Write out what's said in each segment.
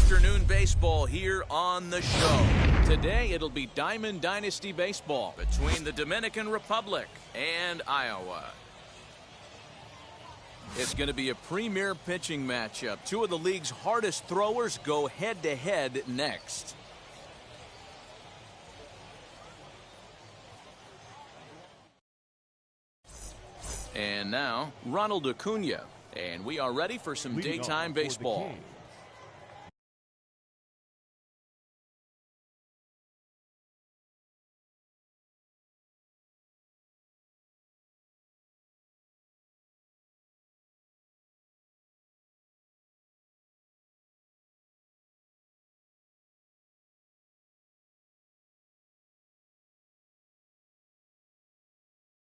afternoon baseball here on the show. Today it'll be Diamond Dynasty baseball between the Dominican Republic and Iowa. It's going to be a premier pitching matchup. Two of the league's hardest throwers go head-to-head next. And now, Ronald Acuna. And we are ready for some daytime baseball.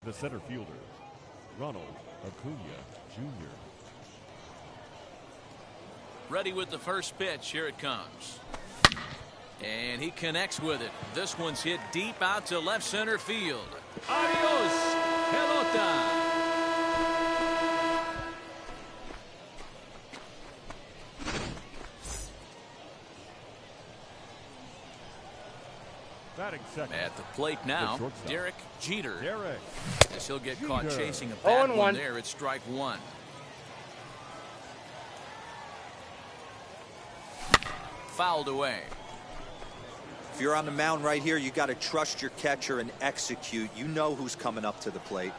The center fielder, Ronald Acuna Jr. Ready with the first pitch. Here it comes. And he connects with it. This one's hit deep out to left center field. Adios, pelota. At the plate now, Derek Jeter. As he'll get caught chasing a bad one there, it's strike one. Fouled away. If you're on the mound right here, you got to trust your catcher and execute. You know who's coming up to the plate.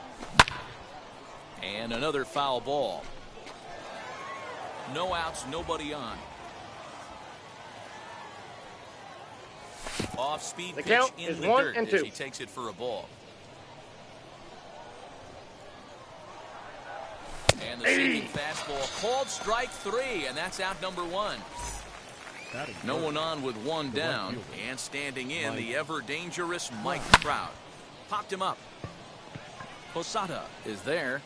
And another foul ball. No outs, nobody on. Off-speed pitch in the dirt as he takes it for a ball. And the sinking fastball called strike three, and that's out number one. No one on with one down, and standing in the ever-dangerous Mike Trout. Popped him up. Posada is there.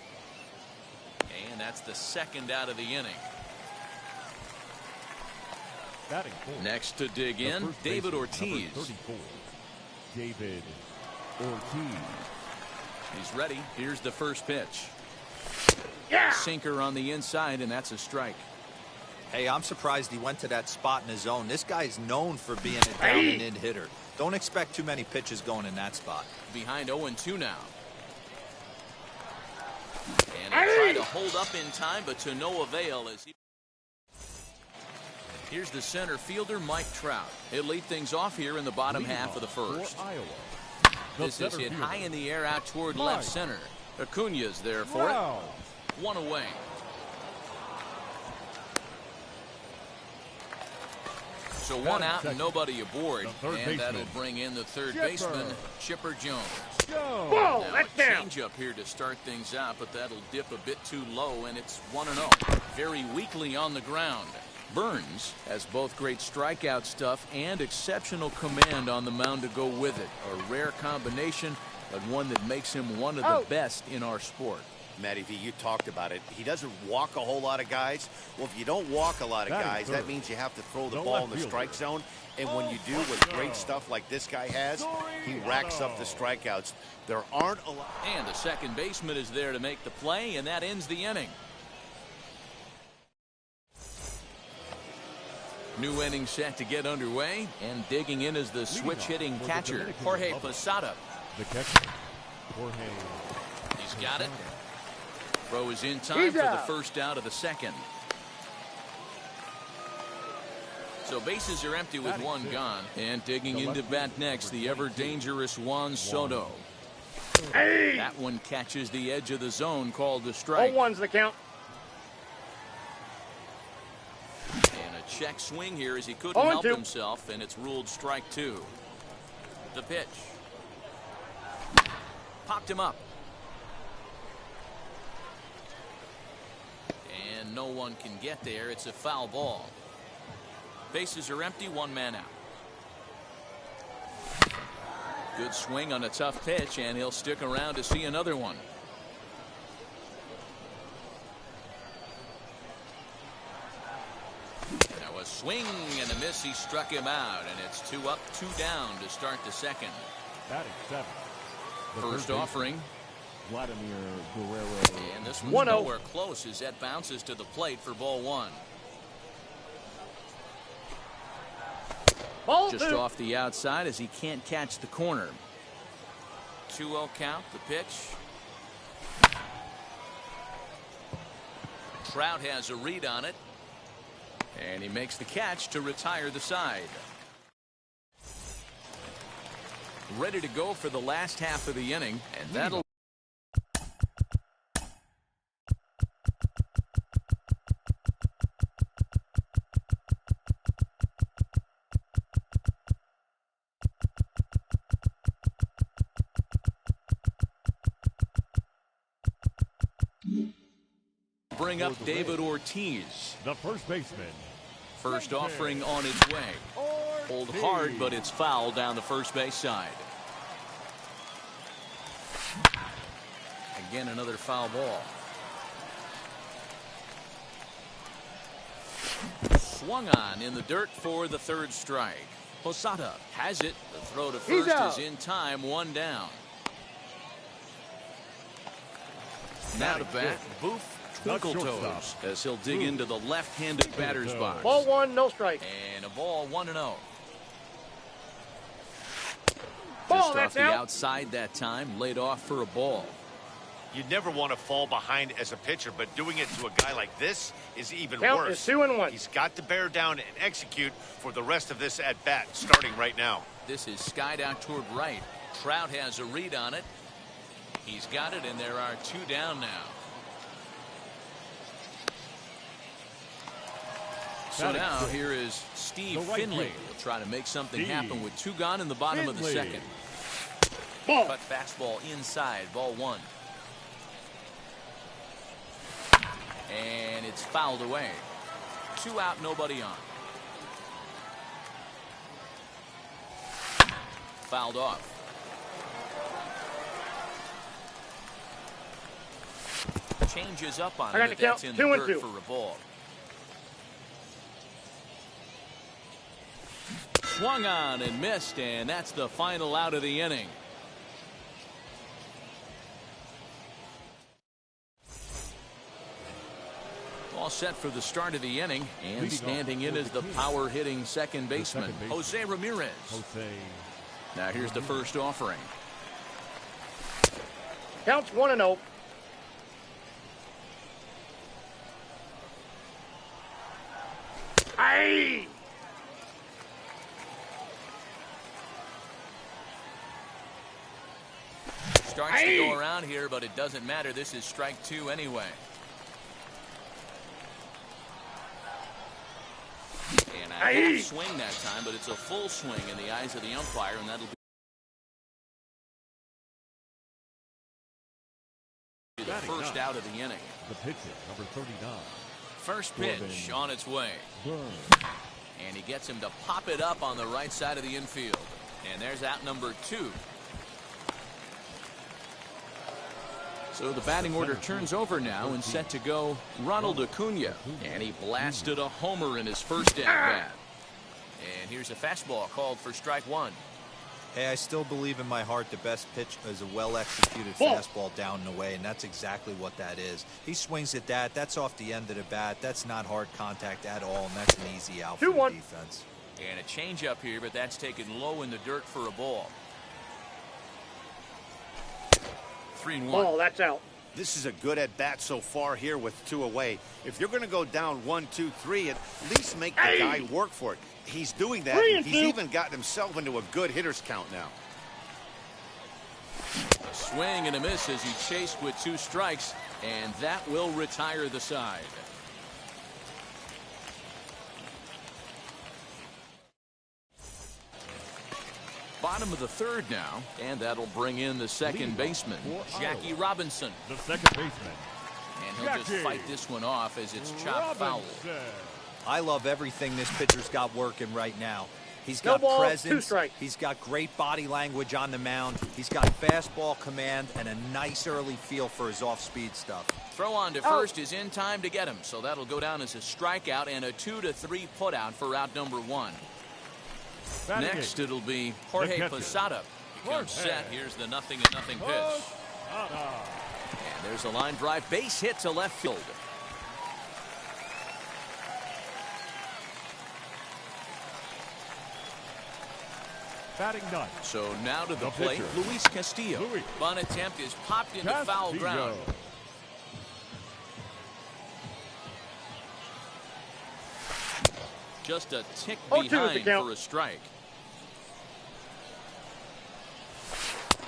And that's the second out of the inning. Next to dig in, David Ortiz. David Ortiz. He's ready. Here's the first pitch. Sinker on the inside, and that's a strike. Hey, I'm surprised he went to that spot in his zone. This guy's known for being a down and in hitter. Don't expect too many pitches going in that spot. Behind 0-2 now. And they try to hold up in time, but to no avail as he... Here's the center fielder, Mike Trout. He'll lead things off here in the bottom half of the first. This is hit high in the air out toward left center. Acuna's there for it. One away. So one out and nobody aboard. And that'll bring in the third baseman, Chipper Jones. Now a change-up here to start things out, but that'll dip a bit too low, and it's 1-0. Very weakly on the ground. Burns has both great strikeout stuff and exceptional command on the mound to go with it. A rare combination, but one that makes him one of the best in our sport. Matty V, you talked about it. He doesn't walk a whole lot of guys. Well, if you don't walk a lot of guys, that means you have to throw the ball in the strike zone. And when you do with great stuff like this guy has, he racks up the strikeouts. There aren't a lot. And the second baseman is there to make the play, and that ends the inning. New inning set to get underway, and digging in is the switch-hitting catcher, Jorge Posada. The catcher, Jorge. He's got it. Throw is in time for the first out of the second. So bases are empty with one gone, and digging into bat next, the ever-dangerous Juan Soto. That one catches the edge of the zone, called the strike. 0-1's the count. Check swing here as he couldn't help himself, and it's ruled strike two. The pitch. Popped him up. And no one can get there. It's a foul ball. Bases are empty, one man out. Good swing on a tough pitch, and he'll stick around to see another one. Swing and a miss. He struck him out, and it's 2 up, 2 down to start the second. First offering. Vladimir Guerrero. And this one's nowhere close as that bounces to the plate for ball one. Just off the outside as he can't catch the corner. 2-0 count, the pitch. Trout has a read on it. And he makes the catch to retire the side. Ready to go for the last half of the inning, and that'll bring up David Ortiz. The first baseman. First offering on its way. Hold hard, but it's foul down the first base side. Again, another foul ball. Swung on in the dirt for the third strike. Posada has it. The throw to first is in time, one down. Now to bat, Booth Twinkletoes as he'll dig into the left-handed batter's box. Ball one, no strike. And a ball 1-0. Ball, Just off the outside that time, laid off for a ball. You never want to fall behind as a pitcher, but doing it to a guy like this is even Count worse. is 2-1. He's got to bear down and execute for the rest of this at bat, starting right now. This is skied out toward right. Trout has a read on it. He's got it, and there are two down now. So now here is Steve Finley. Will try to make something happen with two gone in the bottom of the second. Ball. Cut fastball inside, ball one. And it's fouled away. 2 out, nobody on. Fouled off. Changes up on it. That's in the dirt for a ball. Swung on and missed, and that's the final out of the inning. All set for the start of the inning, and standing in is the power-hitting second baseman, Jose Ramirez. Now here's the first offering. Counts 1-0. Aye! Starts to go around here, but it doesn't matter. This is strike two anyway. And I didn't swing that time, but it's a full swing in the eyes of the umpire, and that'll be the first out of the inning. The pitcher, number 39. First pitch on its way. And he gets him to pop it up on the right side of the infield. And there's out number 2. So the batting order turns over now, and set to go Ronald Acuna. And he blasted a homer in his first at-bat. And here's a fastball called for strike one. Hey, I still believe in my heart the best pitch is a well-executed fastball down and away, and that's exactly what that is. He swings at that. That's off the end of the bat. That's not hard contact at all, and that's an easy out for the defense. And a changeup here, but that's taken low in the dirt for a ball. 3-1. Ball, that's out. This is a good at-bat so far here with 2 away. If you're going to go down 1, 2, 3, at least make the guy work for it. He's doing that. He's even gotten himself into a good hitter's count now. A swing and a miss as he chased with 2 strikes, and that will retire the side. Bottom of the third now, and that'll bring in the second baseman, Jackie Robinson. The second baseman. And he'll just fight this one off as it's chopped foul. I love everything this pitcher's got working right now. He's got presence. He's got great body language on the mound. He's got fastball command and a nice early feel for his off-speed stuff. Throw on to first is in time to get him, so that'll go down as a strikeout and a 2-3 putout for out number 1. Next, it'll be Jorge Posada. He comes set. Here's the 0-0 pitch. And there's a line drive base hit to left field. Batting ninth. So now to the The plate, pitcher, Luis Castillo. Luis Bunt attempt is popped into foul Castillo. ground. Just a tick 0-2 is the behind count. for a strike.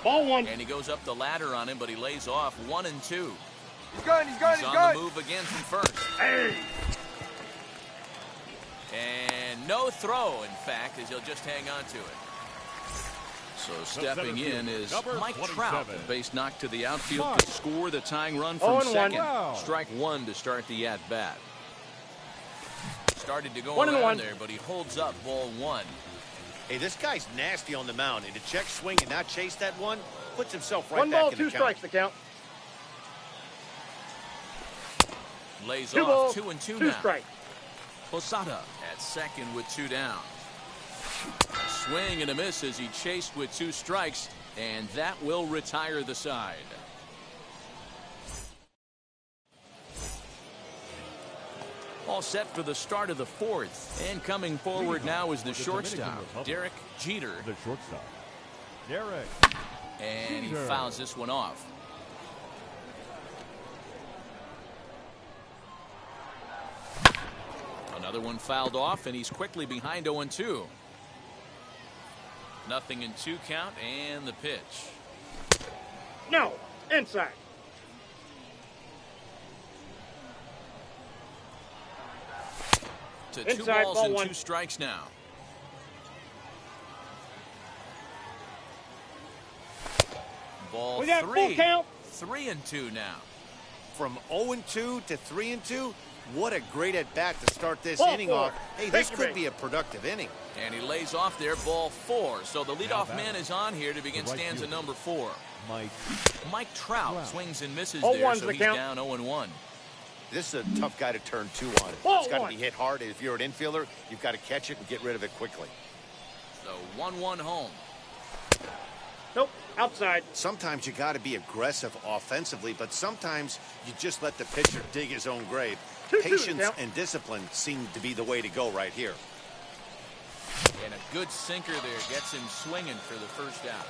Ball one. And he goes up the ladder on him, but he lays off 1 and 2. He's good. He's good. He's on the move again from first. Hey. And no throw, in fact, as he'll just hang on to it. So stepping in is Mike Trout. The base knocked to the outfield to score the tying run from 0-1. second. Wow. Strike one to start the at-bat. Started to go 1-1. around there, but he holds up ball one. Hey, this guy's nasty on the mound, and to check swing and not chase that one puts himself right 1 back ball, in 2 the count. strikes the count. Lays 2 off balls, 2 and 2 2 now. strikes. Posada at second with 2 down. Swing and a miss as he chased with 2 strikes, and that will retire the side. All set for the start of the fourth. And coming forward now is the shortstop, Derek Jeter. The shortstop, Derek. And he Jeter. fouls this one off. Another one fouled off, and he's quickly behind 0-2. Nothing in 2 count, and the pitch. No. Inside. To 2 Inside, balls ball and 1. 2 strikes now. Ball We got 3. full count. 3 and 2 now. From 0-2 to 3-2, what a great at-bat to start this Ball inning 4. off. Hey, this Take could your be a productive inning. And he lays off there, ball 4. So the leadoff batting. man is on here to begin The right stanza fielder. number 4. Mike Trout swings and misses 0-1's there, so the he's count. down 0-1. This is a tough guy to turn 2 on. Ball It's got to 1. be hit hard. If you're an infielder, you've got to catch it and get rid of it quickly. So 1-1 home. Nope. Outside. Sometimes you got to be aggressive offensively, but sometimes you just let the pitcher dig his own grave. 2-2 Patience count. and discipline seem to be the way to go right here. And a good sinker there gets him swinging for the first out.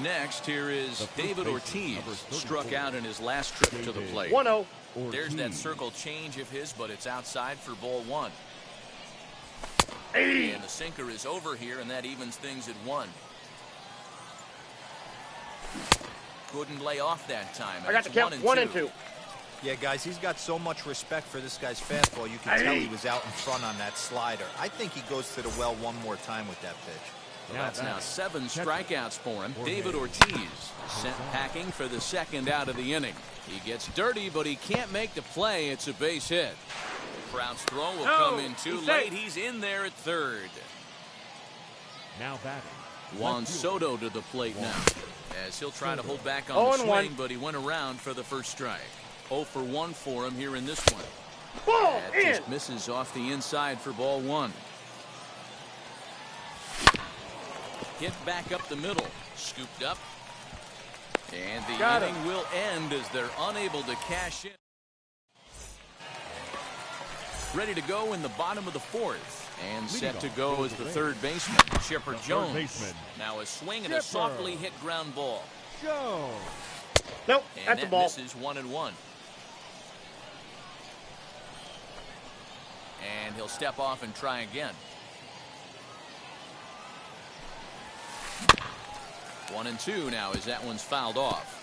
Next, here is The first David baseman, Ortiz, number 34. struck out in his last trip to the plate. 1-0. There's that Ortiz. circle change of his, but it's outside for ball 1. Hey. And the sinker is over here, and that evens things at 1. Couldn't lay off that time. I got the count. 1 and 2. Yeah, guys, he's got so much respect for this guy's fastball. You can tell he was out in front on that slider. I think he goes to the well one more time with that pitch. Well, that's now 7 strikeouts for him. Jorge. David Ortiz sent packing for the second out of the inning. He gets dirty, but he can't make the play. It's a base hit. Trout's throw will come in too he's late. safe. He's in there at third. Now batting. Juan Left fielder. Soto to the plate now, as he'll try to hold back on 0 the and 1. swing, but he went around for the first strike. 0 for 1 for him here in this one. Ball That in. just misses off the inside for ball 1. Hit back up the middle, scooped up, and the Got inning him. will end as they're unable to cash in. Ready to go in the bottom of the 4th. And set to go as the third baseman, Chipper Jones. baseman. Now a swing and a Chipper. softly hit ground ball. Jones. Nope. And That's a that ball. misses 1-1. And he'll step off and try again. 1-2 now as that one's fouled off.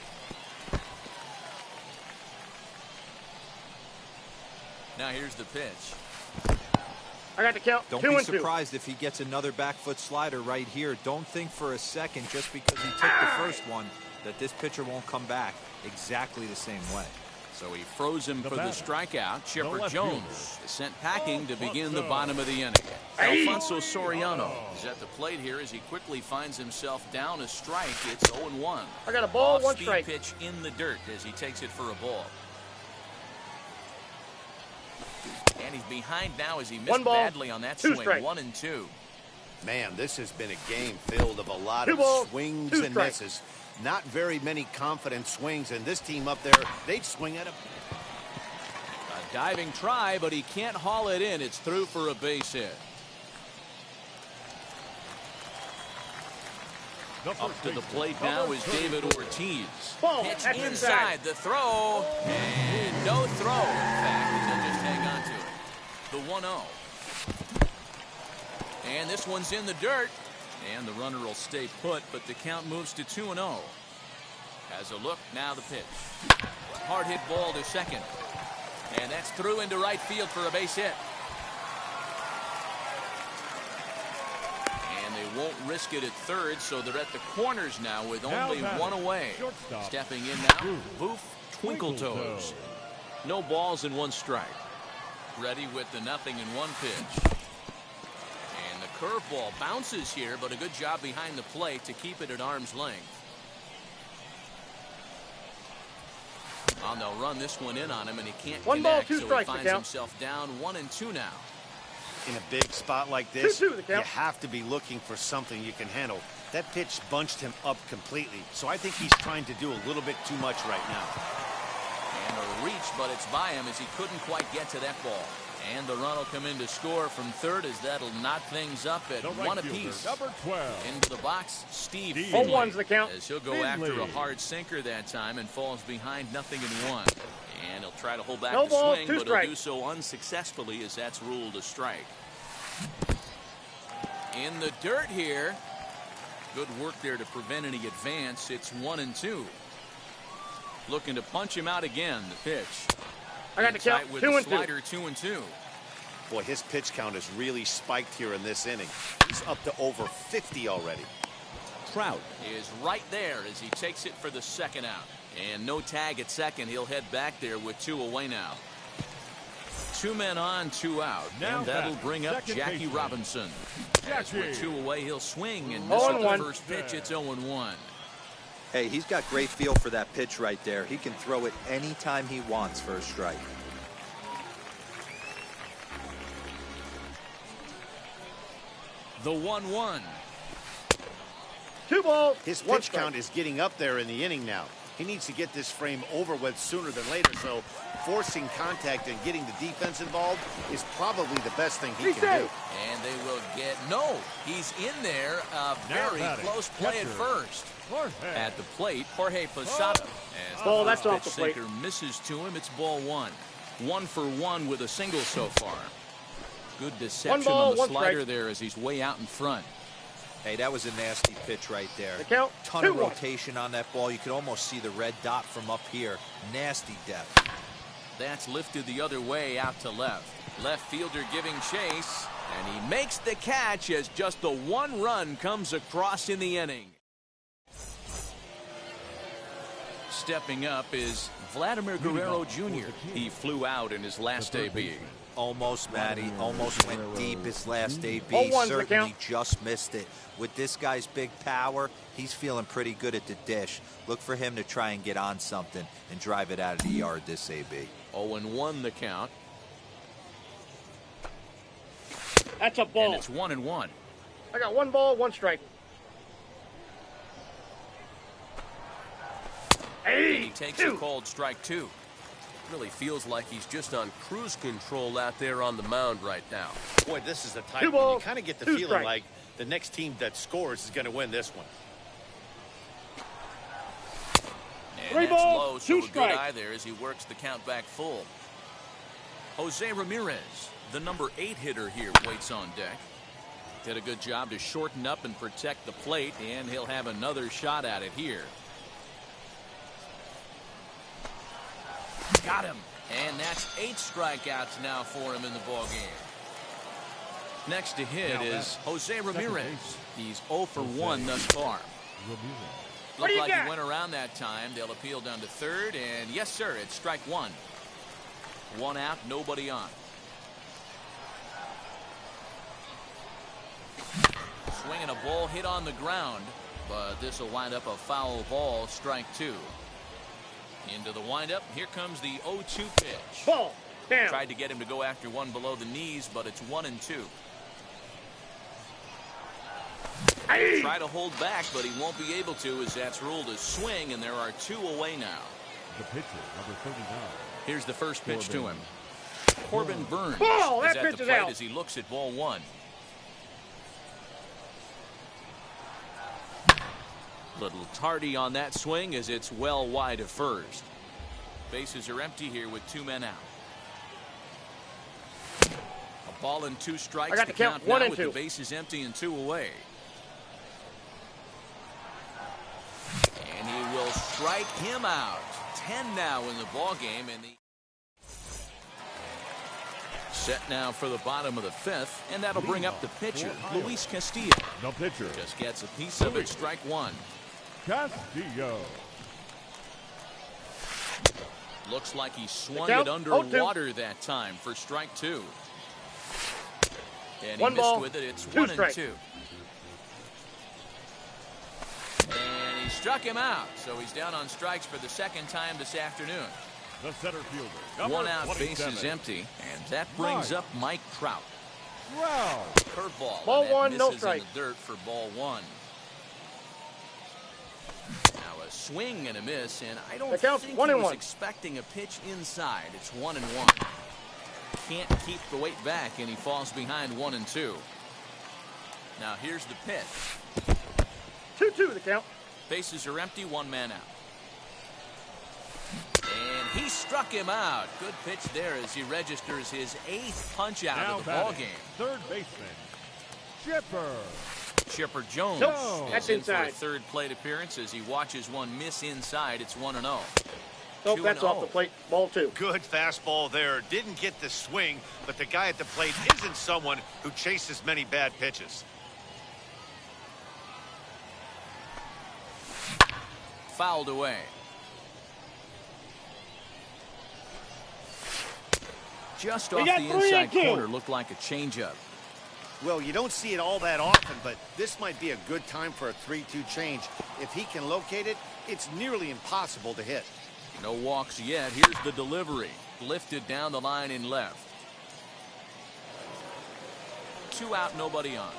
Now here's the pitch. I got the count. Don't 2 be and 2. surprised if he gets another back foot slider right here. Don't think for a second, just because he took the first one, that this pitcher won't come back exactly the same way. So he froze him The for the batter, strikeout. Chipper left Jones fielder. is sent packing to begin the Alfonso. bottom of the inning. Alfonso Soriano is at the plate here as he quickly finds himself down a strike. It's 0-1. I got a ball, 1 Off-speed strike. pitch in the dirt as he takes it for a ball. And he's behind now as he missed 1 ball, badly on that 2 swing. strikes. 1-2. Man, this has been a game filled of a lot 2 of balls, swings 2 and strikes. misses. Not very many confident swings, and this team up there, they'd swing at him. A diving try, but he can't haul it in. It's through for a base hit. Up to the plate now is David Ortiz. Ball, Pitch that's inside the throw. And no throw. In fact, he'll just hang on to it. The 1-0. And this one's in the dirt. And the runner will stay put, but the count moves to 2-0. Has a look, now the pitch. Hard hit ball to second. And that's through into right field for a base hit. And they won't risk it at third, so they're at the corners now with only one away. Stepping in now, Boof Twinkletoes. No balls and one strike. Ready with the 0-1 pitch. And the curveball bounces here, but a good job behind the plate to keep it at arm's length. And they'll run this one in on him, and he can't connect, so he finds himself down 1-2 now. In a big spot like this, you have to be looking for something you can handle. That pitch bunched him up completely, so I think he's trying to do a little bit too much right now. And a reach, but it's by him as he couldn't quite get to that ball. And the run will come in to score from third as that'll knot things up at one apiece. Number 12. Into the box, Steve Finley. 0-1's the count. As he'll go after a hard sinker that time and falls behind 0-1. And he'll try to hold back the swing, but he'll do so unsuccessfully as that's ruled a strike. In the dirt here. Good work there to prevent any advance. It's 1-2. Looking to punch him out again. The pitch. I got the count. With 2-2. the slider, 2-2. Boy, his pitch count has really spiked here in this inning. He's up to over 50 already. Trout is right there as he takes it for the second out. And no tag at second. He'll head back there with 2 away now. 2 men on, 2 out. Now and that'll bring up Jackie baseman. Robinson. As with 2 away, he'll swing and miss 0-1. at the first pitch. It's 0-1. Hey, he's got great feel for that pitch right there. He can throw it anytime he wants for a strike. The 1-1. 2 balls. His pitch count is getting up there in the inning now. He needs to get this frame over with sooner than later, so forcing contact and getting the defense involved is probably the best thing he can do. And they will get, no, he's in there. Very close play at first. At the plate, Jorge Posada. As the that's off the plate. sinker misses to him, it's ball 1. 1 for 1 with a single so far. Good deception on the slider there as he's way out in front. Hey, that was a nasty pitch right there. The count, Ton of rotation on that ball. You could almost see the red dot from up here. Nasty depth. That's lifted the other way out to left. Left fielder giving chase, and he makes the catch as just the 1 run comes across in the inning. Stepping up is Vladimir Guerrero Jr. He flew out in his last AB. Almost, Matty. Almost went deep his last AB. 0-1's the Certainly count. just missed it. With this guy's big power, he's feeling pretty good at the dish. Look for him to try and get on something and drive it out of the yard this AB. 0-1 the count. That's a ball. And it's 1-1. I got 1 ball, 1 strike. And he takes a called strike 2. Really feels like he's just on cruise control out there on the mound right now. Boy, this is a tight 2 one. You balls, kind of get the 2 feeling strikes. like the next team that scores is going to win this one. And 3 that's balls, low, so 2 a good strikes. eye there as he works the count back full. Jose Ramirez, the number 8 hitter here, waits on deck. Did a good job to shorten up and protect the plate, and he'll have another shot at it here. Got him. And that's 8 strikeouts now for him in the ballgame. Next to hit is Jose Ramirez. He's 0 for 1 thus far. Looked like he went around that time. They'll appeal down to third, and yes, sir, it's strike 1. 1 out, nobody on. Swinging a ball hit on the ground, but this will wind up a foul ball, strike 2. Into the windup. Here comes the 0-2 pitch. Ball. Down. Tried to get him to go after one below the knees, but it's 1-2. Try to hold back, but he won't be able to as that's ruled a swing, and there are 2 away now. The pitcher, number 39. Here's the first pitch to him. Corbin Burns Ball, is that at pitch the is plate out. as he looks at ball 1. Little tardy on that swing as it's well wide of first. Bases are empty here with 2 men out. A ball and 2 strikes. I got to the count, count 1 now and with 2. the bases empty and 2 away. And he will strike him out. 10 now in the ball game, and the set now for the bottom of the 5th, and that'll bring up the pitcher, Luis Castillo. The pitcher, Just gets a piece of it, strike 1. Castillo. Looks like he swung count, it underwater that time for strike 2. And he 1 missed ball, with it. It's 2 1 and strikes. 2. And he struck him out, so he's down on strikes for the 2nd time this afternoon. The center fielder, number 1 out, 27. bases empty, and that brings up Mike Trout. Wow. Curveball. Ball and that 1, no misses strike. in the dirt for ball 1. Now a swing and a miss, and I don't The count's think 1 he and was 1. expecting a pitch inside. It's 1 and 1. Can't keep the weight back, and he falls behind 1 and 2. Now here's the pitch. 2-2 the count. Bases are empty, 1 man out. And he struck him out. Good pitch there as he registers his 8th punch out Now of the batting, ball game. third baseman, Chipper. Chipper Jones Nope, is that's in for a inside. 3rd plate appearance as he watches one miss inside. It's 1 and 0. Nope, that's off the plate. Ball 2. Good fastball there. Didn't get the swing, but the guy at the plate isn't someone who chases many bad pitches. Fouled away. Just off got the 3 inside and 2. corner, looked like a changeup. Well, you don't see it all that often, but this might be a good time for a 3-2 change. If he can locate it, it's nearly impossible to hit. No walks yet. Here's the delivery. Lifted down the line in left. 2 out, nobody on.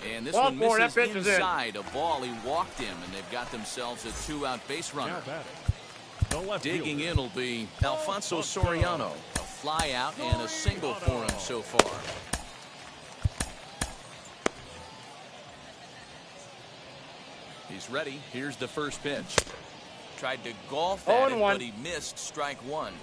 And this Ball one 4, that misses pitch is in. inside. A ball, he walked him, and they've got themselves a 2-out base runner. Now batting, the left Digging fielder, in will be Alfonso Soriano. A fly out and a single for him so far. He's ready. Here's the first pitch. Tried to golf at it, 0-1. but he missed strike 1.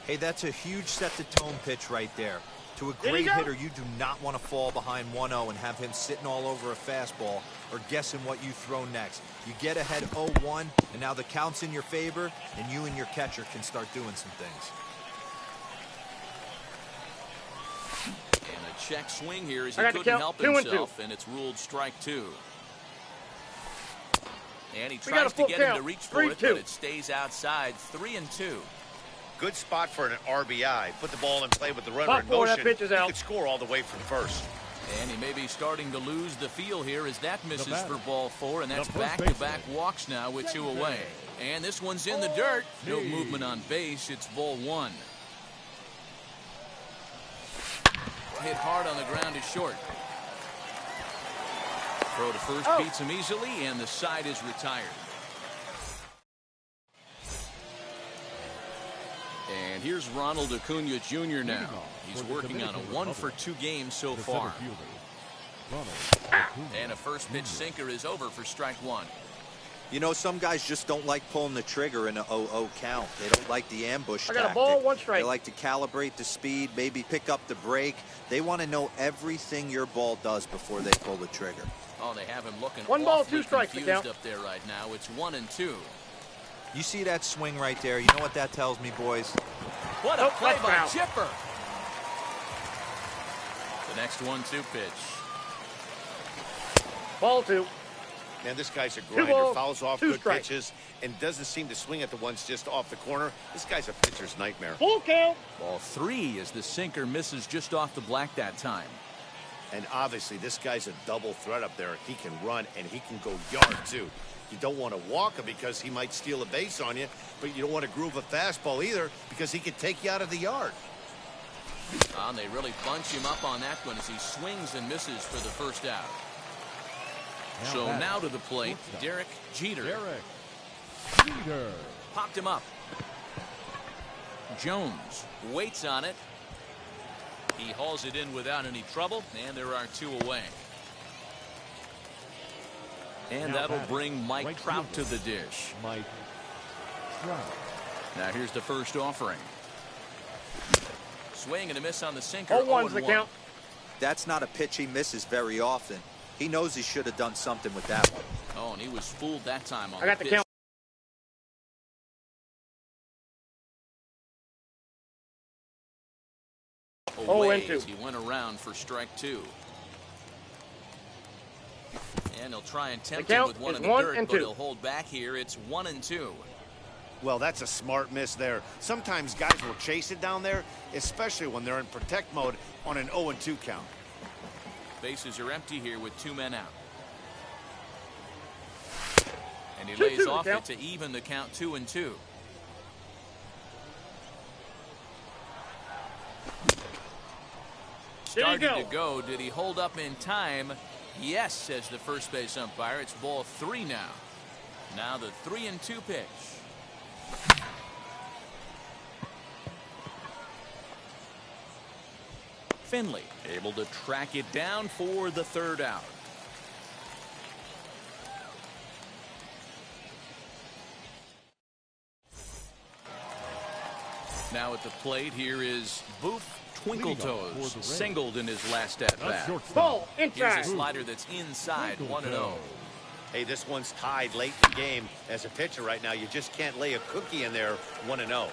Hey, that's a huge set-the-tone pitch right there. To a There you great go. hitter, you do not want to fall behind 1-0 and have him sitting all over a fastball or guessing what you throw next. You get ahead 0-1, and now the count's in your favor, and you and your catcher can start doing some things. And a check swing here as he I got the couldn't count, help 2 and 2. himself, and it's ruled strike 2. And he We got a tries to full get him to count, reach for it, 3-2. but it stays outside. 3 and 2. Good spot for an RBI. Put the ball in play with the runner Ball in 4, that motion. pitch is He out. could score all the way from first. And he may be starting to lose the feel here as that misses batter, for ball 4, and that's the first back-to-back walks now with 2 away. And this one's in the dirt. No Hey. movement on base. It's ball 1. Hit hard on the ground is short. Throw to first beats him easily, and the side is retired. And here's Ronald Acuna Jr. now. He's working on a 1-for-2 game so the far. center fielder, Ronald Acuna And a first pitch Jr. sinker is over for strike 1. You know, some guys just don't like pulling the trigger in a 0-0 count. They don't like the ambush I got a tactic. ball, 1 strike. They like to calibrate the speed, maybe pick up the brake. They want to know everything your ball does before they pull the trigger. Oh, they have him looking 1 ball, awfully 2 strikes to confused count. up there right now. It's 1 and 2. You see that swing right there? You know what that tells me, boys? What a Nope, play that's by foul. Chipper. The next 1-2 pitch. Ball 2. Man, this guy's a 2 grinder. balls, Fouls off 2 good strikes. pitches and doesn't seem to swing at the ones just off the corner. This guy's a pitcher's nightmare. Full count. Ball 3 as the sinker misses just off the black that time. And obviously, this guy's a double threat up there. He can run and he can go yard, too. You don't want to walk him because he might steal a base on you, but you don't want to groove a fastball either because he could take you out of the yard. And they really bunch him up on that one as he swings and misses for the first out. So batting, now to the plate, shortstop, Derek Jeter. Derek Jeter. Popped him up. Jones waits on it. He hauls it in without any trouble, and there are 2 away. And that'll bring Mike Trout to the dish. Mike Trout. Now here's the first offering. Swing and a miss on the sinker. 0-1's the count. That's not a pitch he misses very often. He knows he should have done something with that one. Oh, and he was fooled that time on I got the count. Away 0-2. as he went around for strike 2. And he'll try and tempt him with one in the dirt, but he'll hold back here. It's 1-2. Well, that's a smart miss there. Sometimes guys will chase it down there, especially when they're in protect mode on an 0-2 count. Bases are empty here with 2 men out. And he 2-2 lays off count. it to even the count 2-2. Started to go. Did he hold up in time? Yes, says the first base umpire. It's ball 3 now. Now the 3-2 pitch. Finley able to track it down for the 3rd out. Now at the plate, here is Boof Twinkletoes, singled in his last at-bat. Ball inside. Here's a slider that's inside, 1-0. Hey, this one's tied late in the game. As a pitcher right now, you just can't lay a cookie in there, 1-0.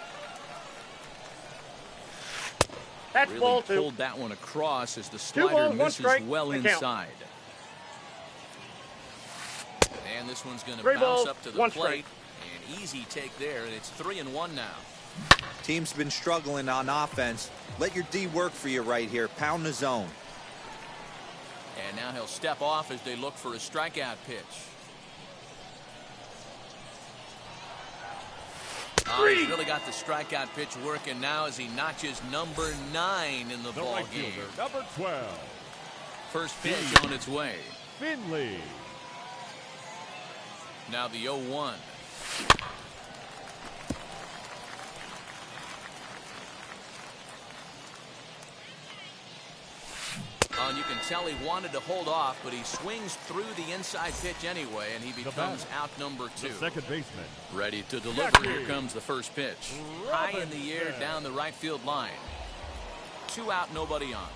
That's Really ball 2. pulled that one across as the 2 slider balls, 1 misses strike, well the count. inside. And this one's going to 3 bounce balls, up to the 1 plate. An easy take there, and it's 3-1 now. Team's been struggling on offense. Let your D work for you right here. Pound the zone. And now he'll step off as they look for a strikeout pitch. He's really got the strikeout pitch working now as he notches number 9 in the ball right game. fielder, number 12. First pitch on its way. Finley. Now the 0-1. And you can tell he wanted to hold off, but he swings through the inside pitch anyway, and he becomes out number 2. The second baseman. Ready to deliver. Here comes the first pitch. High in the air down the right field line. 2 out, nobody on.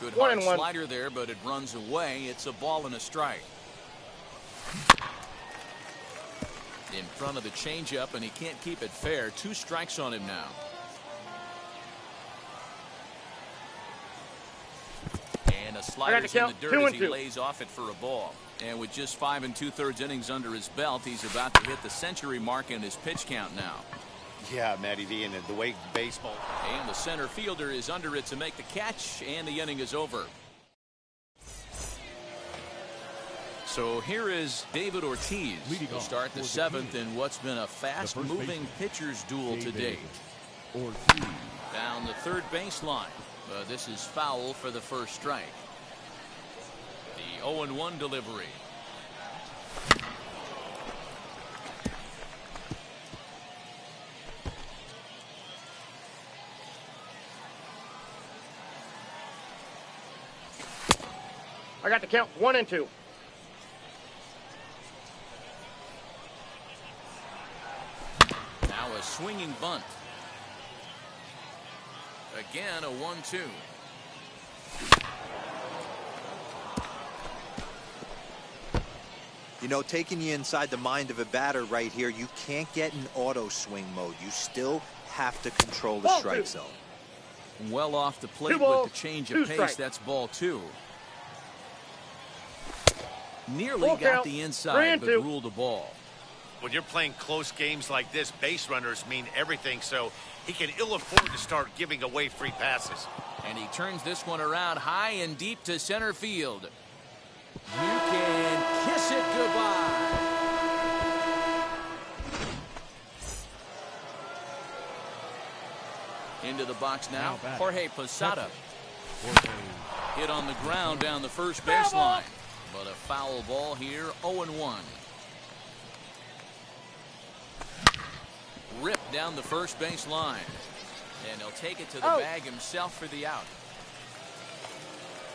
Good hard slider there, but it runs away. It's a ball and a strike. In front of the changeup, and he can't keep it fair. 2 strikes on him now. And a slider's in the dirt as he lays off it for a ball. And with just 5 2/3 innings under his belt, he's about to hit the century mark in his pitch count now. Yeah, Matty V, and the way baseball. And the center fielder is under it to make the catch, and the inning is over. So here is David Ortiz to start the 7th in what's been a fast-moving pitcher's duel to date. Down the third baseline. This is foul for the first strike. The 0-1 delivery. I got the count 1-2. Now a swinging bunt. Again, a 1-2. You know, taking you inside the mind of a batter right here, you can't get in auto swing mode. You still have to control the strike zone. Well off the plate with the change of pace. That's ball 2. Nearly got the inside, but ruled the ball. When you're playing close games like this, base runners mean everything, so he can ill afford to start giving away free passes. And he turns this one around high and deep to center field. You can kiss it goodbye. Into the box now, Jorge Posada. Hit on the ground down the first baseline. But a foul ball here, 0-1. Ripped down the first base line. And he'll take it to the bag himself for the out.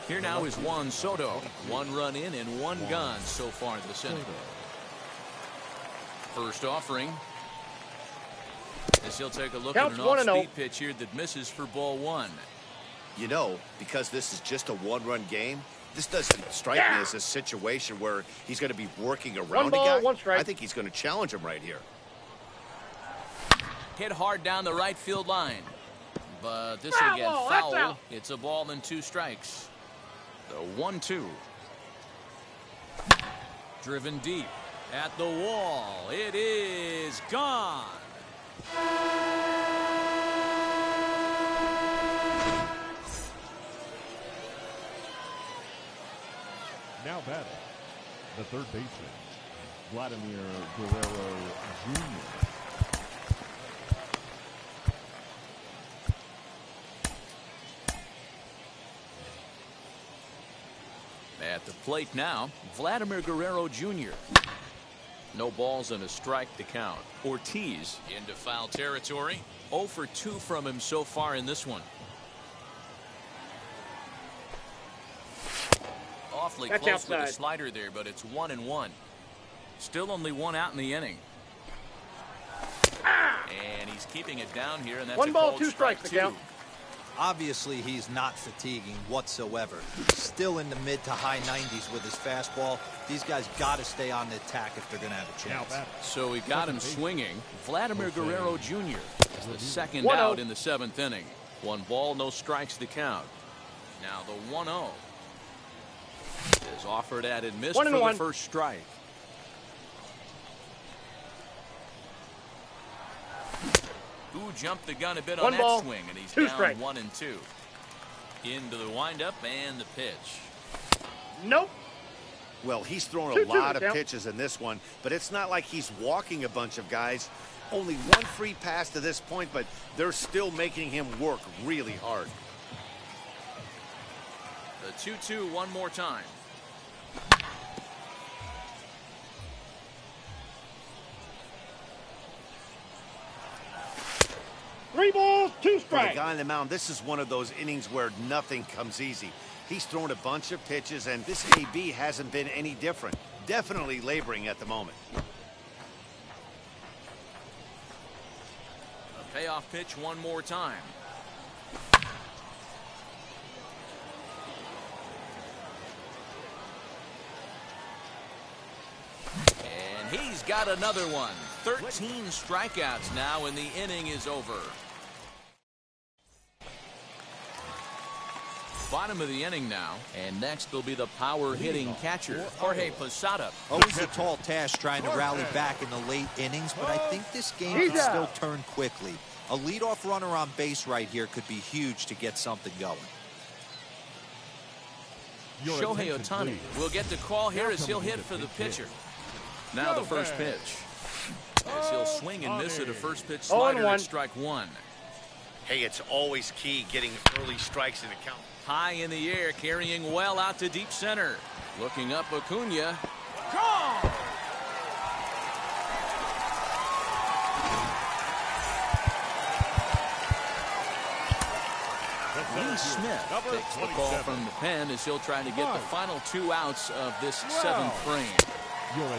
Here now is Juan Soto. 1 run in and 1 gone so far this inning. First offering. As he'll take a look at an off-speed pitch here that misses for ball 1. You know, because this is just a 1-run game, this doesn't strike me as a situation where he's going to be working around a guy. 1 strike. I think he's going to challenge him right here. Hit hard down the right field line. But this will get foul. It's a ball and 2 strikes. The 1-2. Driven deep at the wall. It is gone. Now batting, the third baseman, Vladimir Guerrero Jr. At the plate now, Vladimir Guerrero Jr. No balls and a strike to count. Ortiz into foul territory. 0 for 2 from him so far in this one. Awfully That's close outside. with a slider there, but it's 1-1. Still only 1 out in the inning. And he's keeping it down here, and that's 1 a ball, called 2 strikes to count. Obviously, he's not fatiguing whatsoever. Still in the mid to high 90s with his fastball. These guys got to stay on the attack if they're going to have a chance. So he got him swinging. Vladimir Guerrero Jr. is the second 1-0. out in the 7th inning. 1 ball, no strikes to count. Now the 1-0 is offered at and missed for the first strike. Who jumped the gun a bit on that swing, and he's down 1-2. Into the windup and the pitch. Nope. Well, he's thrown a lot of pitches in this one, but it's not like he's walking a bunch of guys. Only 1 free pass to this point, but they're still making him work really hard. The 2-2 one more time. Three balls, 2 For strikes. the guy on the mound, this is one of those innings where nothing comes easy. He's thrown a bunch of pitches, and this AB hasn't been any different. Definitely laboring at the moment. A payoff pitch one more time. And he's got another one. 13 strikeouts now, and the inning is over. Bottom of the inning now, and next will be the power-hitting catcher, Jorge Posada. Always a tall task trying to rally back in the late innings, but I think this game can still turn quickly. A leadoff runner on base right here could be huge to get something going. Shohei Ohtani will get the call here as he'll hit for the pitcher. Now the first pitch. As he'll swing and miss at a first pitch slider at strike 1. Hey, it's always key getting early strikes in the count. High in the air, carrying well out to deep center. Looking up, Acuna. Gone! Lee Smith takes the call from the pen as he'll try to get the final 2 outs of this 7th frame.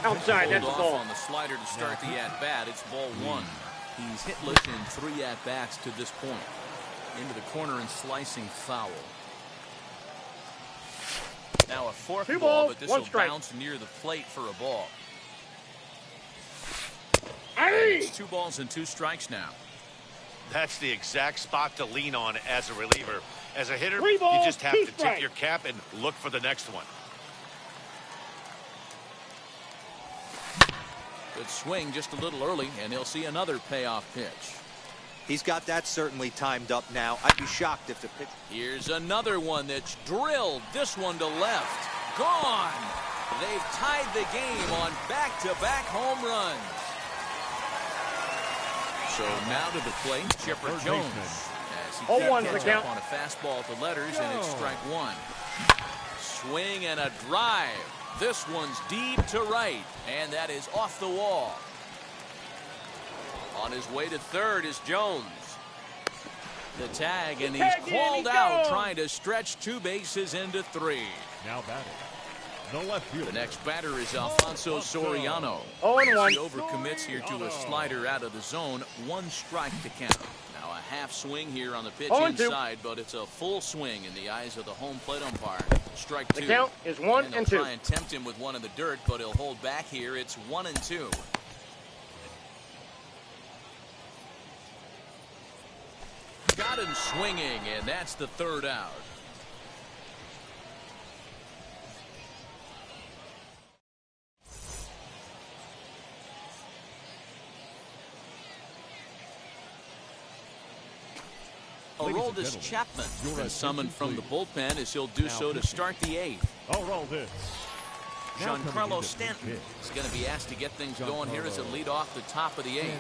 Outside, that's the ball. On the slider to start the at-bat. It's ball 1. He's hitless in 3 at-bats to this point. Into the corner and slicing foul. Now a fork ball, but this will bounce near the plate for a ball. It's 2 balls and 2 strikes now. That's the exact spot to lean on as a reliever. As a hitter, you just have to tip your cap and look for the next one. Good swing just a little early, and he'll see another payoff pitch. He's got that certainly timed up now. I'd be shocked if the pitch... Here's another one that's drilled. This one to left. Gone. They've tied the game on back-to-back home runs. So now to the plate, Chipper Jones. As he can't catch up on a fastball to letters, and it's strike 1. Swing and a drive. This one's deep to right, and that is off the wall. On his way to third is Jones. The tag, and he's Tag in, called he's out, gone. trying to stretch 2 bases into 3. Now batting. The left fielder. The next batter is Alfonso Soriano. 0-1. He overcommits here to a slider out of the zone. 1 strike to count. Now a half swing here on the pitch 0-2. inside, but it's a full swing in the eyes of the home plate umpire. Strike 2. The count is 1 and they'll and 2. try and tempt him with one in the dirt, but he'll hold back here. It's 1-2. Got him swinging, and that's the 3rd out. Aroldis Chapman been summoned from the bullpen as he'll do so to start the 8th. Aroldis. Giancarlo Stanton is going to be asked to get things going here as a lead off the top of the 8th.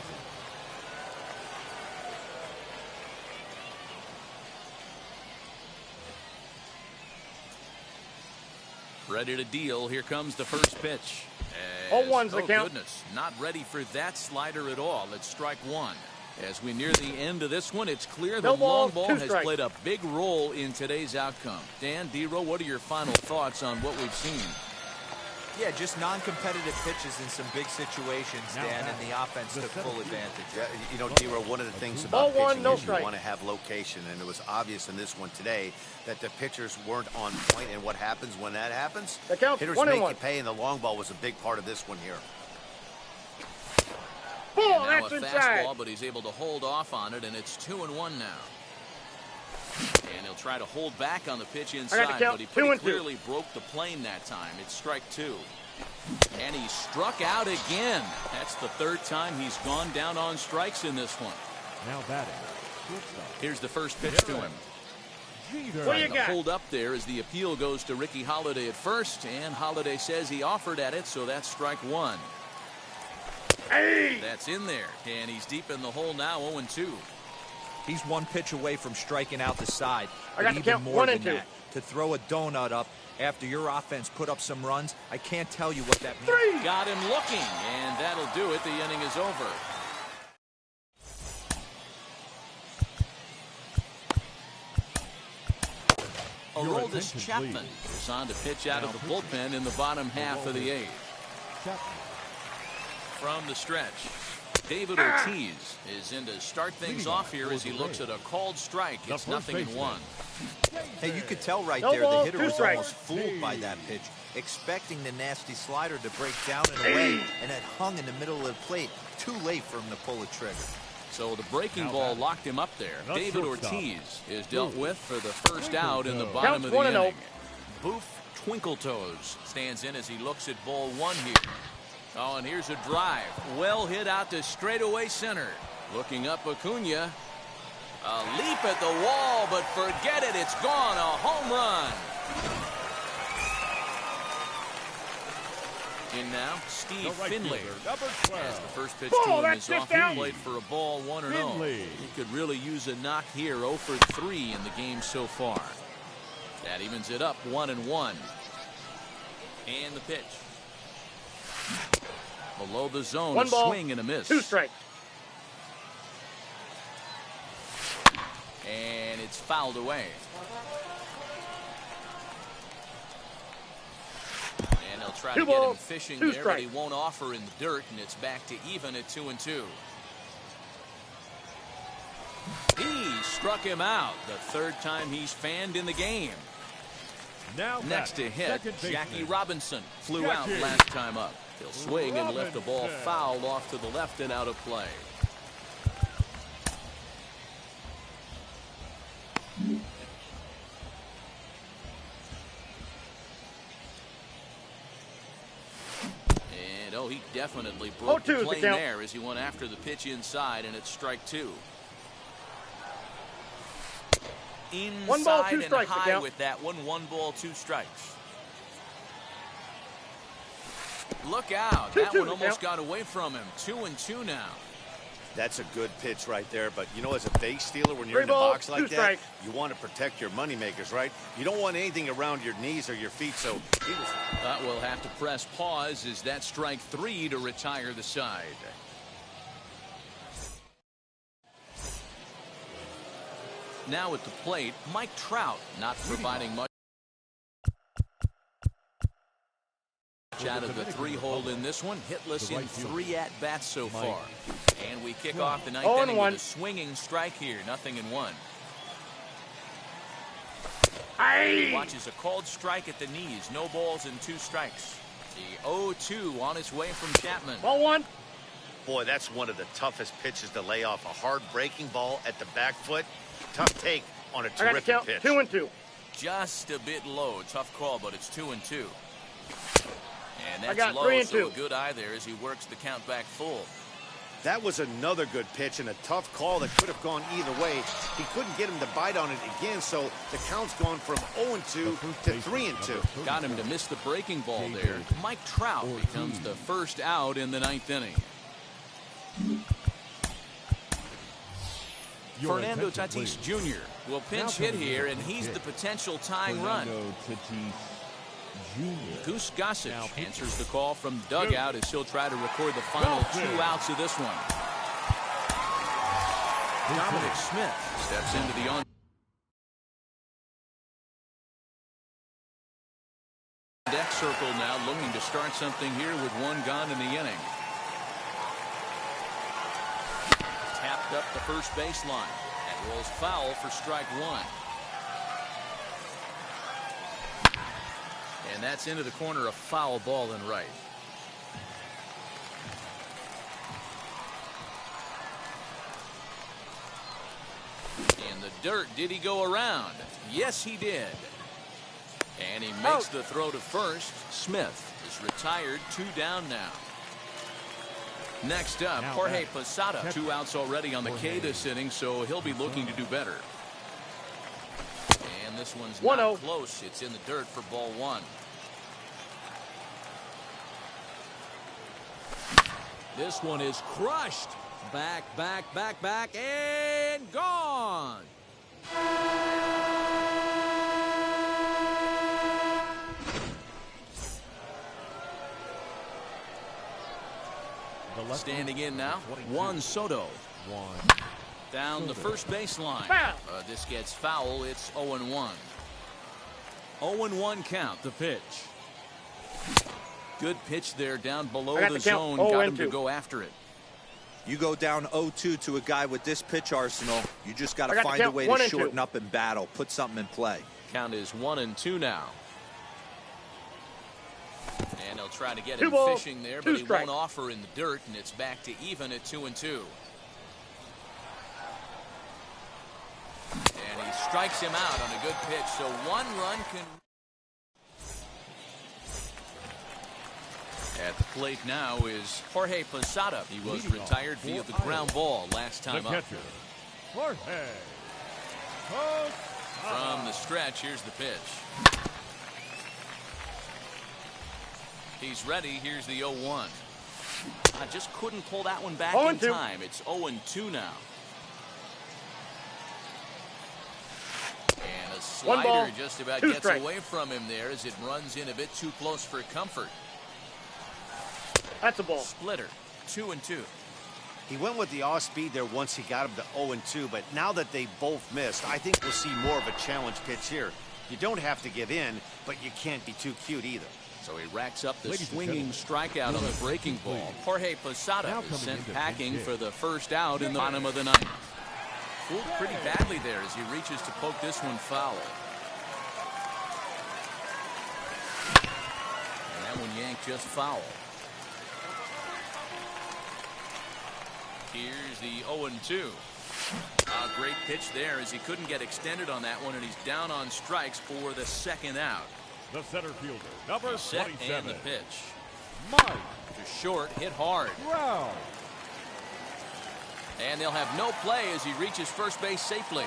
Ready to deal. Here comes the first pitch. 0-1's the count. Goodness, not ready for that slider at all. It's strike 1. As we near the end of this one, it's clear the No ball, long ball 2 has strikes. played a big role in today's outcome. Dan, D-Row, what are your final thoughts on what we've seen? Yeah, just non-competitive pitches in some big situations, Dan, and the offense took full advantage. Yeah, you know, D-Row, one of the things about Ball 1, pitching no is you strike. want to have location, and it was obvious in this one today that the pitchers weren't on point, and what happens when that happens? The count's Hitters 1-1. make you pay, and the long ball was a big part of this one here. Ball, Now that's a inside. fastball, but he's able to hold off on it, and it's 2-1 now. And he'll try to hold back on the pitch inside, count. but he 2-2. pretty clearly broke the plane that time. It's strike 2. And he struck out again. That's the 3rd time he's gone down on strikes in this one. Now batting. Here's the first pitch to him. Jeter. What do you The got? hold up there as the appeal goes to Ricky Holiday at first, and Holiday says he offered at it, so that's strike 1. Hey! That's in there, and he's deep in the hole now, 0-2. He's 1 pitch away from striking out the side. I got But the even count, more 1 than and 2. that, to throw a donut up after your offense put up some runs, I can't tell you what that means. 3. Got him looking, and that'll do it. The inning is over. Aroldis attention, Chapman please. is on to pitch out of the bullpen in the bottom half of the 8th. Chapman. From the stretch, David Ortiz is in to start things off here as he looks at a called strike. It's first 0-1. Hey, you could tell right No there ball, the hitter 2 was strikes. almost fooled by that pitch, expecting the nasty slider to break down and away, and it hung in the middle of the plate. Too late for him to pull the trigger. So the breaking ball locked him up there. The David shortstop. Ortiz is dealt with for the first out in the Counts bottom of the 1-0. inning. Boof Twinkletoes stands in as he looks at ball 1 here. Oh, and here's a drive. Well hit out to straightaway center. Looking up Acuna. A leap at the wall, but forget it. It's gone. A home run. In now, Steve The right Finley. fielder, number As 12. the first pitch Ball, to him that's is just off the out. plate for a ball, 1-0. Finley. He could really use a knock here, 0 for 3 in the game so far. That evens it up, 1-1. And the pitch. Below the zone, 1 a ball, swing and a miss. 2 strikes. And it's fouled away. And they'll try 2 to get him balls, fishing 2 there, but he strikes. won't offer in the dirt, and it's back to even at 2-2. He struck him out the 3rd time he's fanned in the game. Now Next to batting, hit, second baseman. Jackie Robinson flew Jackie. out last time up. He'll swing and lift the ball Robinson. foul off to the left and out of play. And he definitely broke 0-2 the is the plane count. there as he went after the pitch inside, and it's strike 2. 1 ball, 2 Inside and strikes, the high count. with that one. 1 ball, 2 strikes. Look out. 2-2 That one the almost count. got away from him. 2-2 now. That's a good pitch right there, but you know, as a base stealer, when you're 3 in the balls, box 2 like that, strikes. you want to protect your moneymakers, right? You don't want anything around your knees or your feet, so he was... We'll have to press pause as that strike 3 to retire the side. Now at the plate, Mike Trout, not providing much out of the 3-hole in this one. Hitless in 3 at-bats so far. And we kick off the 9th inning with a swinging strike here. 0-1. He watches a called strike at the knees. No balls and 2 strikes. The 0-2 on its way from Chapman. Ball 1. Boy, that's one of the toughest pitches to lay off. A hard breaking ball at the back foot. Tough take on a terrific pitch. 2-2. Just a bit low. Tough call, but it's 2-2. And that's got low, 3-2. so a good eye there as he works the count back full. That was another good pitch and a tough call that could have gone either way. He couldn't get him to bite on it again, so the count's gone from 0-2 to 3-2. Got him to miss the breaking ball there. Mike Trout becomes the first out in the 9th inning. Fernando Tatis Jr. will pinch hit here, and he's the potential tying run. Goose Gossage answers the call from the dugout as he'll try to record the final 2 outs of this one. Dominic Smith steps into the on-deck circle now, looking to start something here with 1 gone in the inning. Tapped up the first baseline. That rolls foul for strike 1. And that's into the corner, a foul ball and right. In the dirt, did he go around? Yes, he did. And he makes the throw to first. Smith is retired, 2 down now. Next up, Jorge Posada. 2 outs already on the K this inning, so he'll be looking to do better. And this one's not close. It's in the dirt for ball 1. This one is crushed. Back, and gone. Standing in now, Juan Soto. Down the first baseline. This gets foul. It's 0-1. 0-1 count, the pitch. Good pitch there down below the zone. Got him to go after it. You go down 0-2 to a guy with this pitch arsenal, you just got to find a way to shorten up and battle. Put something in play. Count is 1-2 now. And he'll try to get him fishing there, but he won't offer in the dirt, and it's back to even at 2-2. And he strikes him out on a good pitch, so 1 run can... At the plate now is Jorge Posada. He was retired via the ground ball last time up. From the stretch, here's the pitch. He's ready. Here's the 0-1. I just couldn't pull that one back in time. It's 0-2 now. And a slider just about gets away from him there as it runs in a bit too close for comfort. That's a ball. Splitter, 2-2. He went with the off speed there once he got him to 0-2, but now that they both missed, I think we'll see more of a challenge pitch here. You don't have to give in, but you can't be too cute either. So he racks up the swinging strikeout on the breaking ball. Jorge Posada is sent packing for the first out in the bottom of the 9th. Fooled pretty badly there as he reaches to poke this one foul. And that one yanked just foul. Here's the 0-2. A great pitch there as he couldn't get extended on that one, and he's down on strikes for the 2nd out. The center fielder, number 27. And the pitch. Mike. To short, hit hard. Wow. And they'll have no play as he reaches first base safely.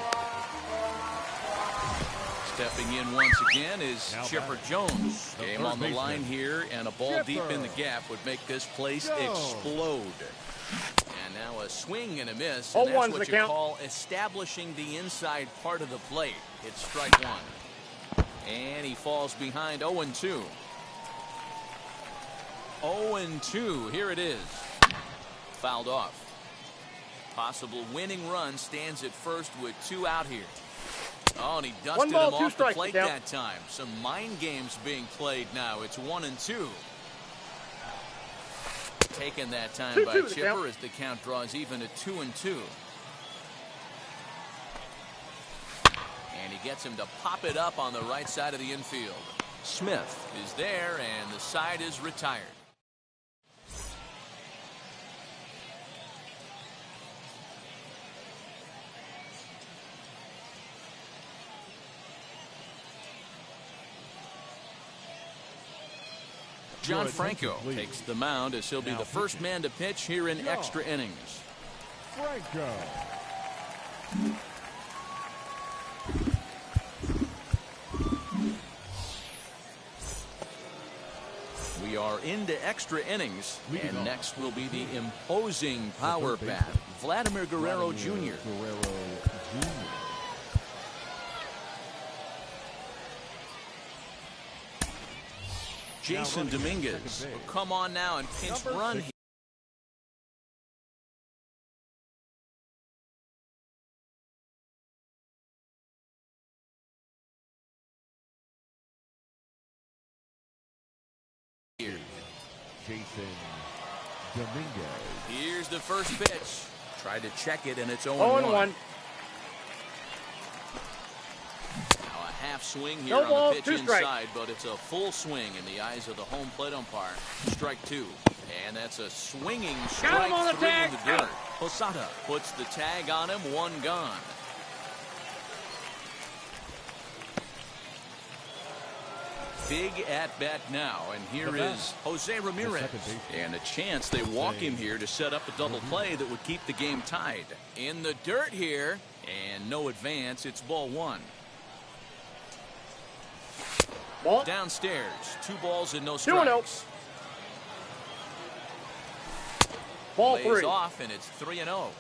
Stepping in once again is Chipper Jones. Game on the line here, and a ball deep in the gap would make this place explode. And now a swing and a miss, and that's what you call establishing the inside part of the plate. It's strike 1. And he falls behind 0-2. 0-2, here it is. Fouled off. Possible winning run stands at first with 2 out here. Oh, and he dusted 1 ball, him 2 off the strikes, plate count. that time. Some mind games being played now. It's 1-2. Taken that time 2-2 by the Chipper count. as the count draws even at 2-2. And he gets him to pop it up on the right side of the infield. Smith is there, and the side is retired. John Franco takes the mound as he'll be the first man to pitch here in extra innings. Franco. We are into extra innings, and next will be the imposing power bat, Vladimir Guerrero Jr. Jason Dominguez will come on now and pinch run. Here. Jason Dominguez. Here's the first pitch. Tried to check it, and it's 0-1. 0-1. Now a half swing here No on ball, the pitch 2 strikes. inside, but it's a full swing in the eyes of the home plate umpire. Strike 2. And that's a swinging Got him on strike the 3 tag. in the dirt. Posada puts the tag on him, 1 gone. Big at bat now, and here is Jose Ramirez. And a chance they walk him here to set up a double play that would keep the game tied. In the dirt here, and no advance. It's ball 1. Ball. Downstairs, 2 balls and no 2-0. strikes. Ball Lays 3. off, and it's 3-0.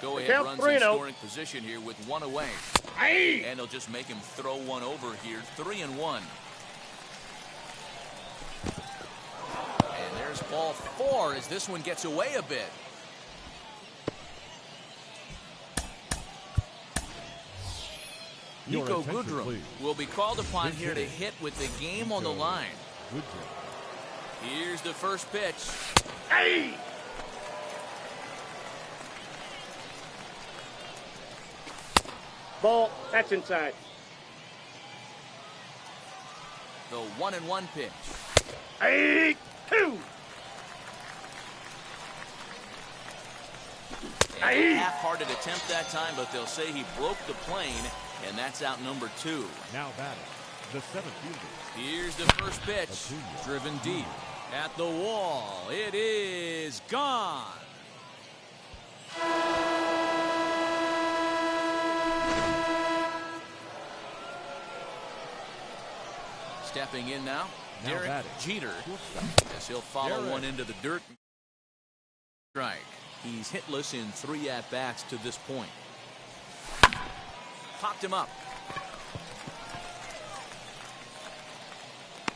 Go ahead count runs 3-0. in scoring position here with 1 away. Aye. And they'll just make him throw 1 over here. 3-1. And there's ball 4 as this one gets away a bit. Nico Goodrum will be called upon here to hit with the game on the line. Here's the first pitch. Aye. Ball. That's inside. The 1-1 pitch. Aye. 2. A half-hearted attempt that time, but they'll say he broke the plane, and that's out number 2. Now batting, the 7th fielder. Here's the first pitch, driven deep at the wall. It is gone. Stepping in now, Derek Jeter, as he'll follow one into the dirt. Strike. He's hitless in 3 at-bats to this point. Popped him up.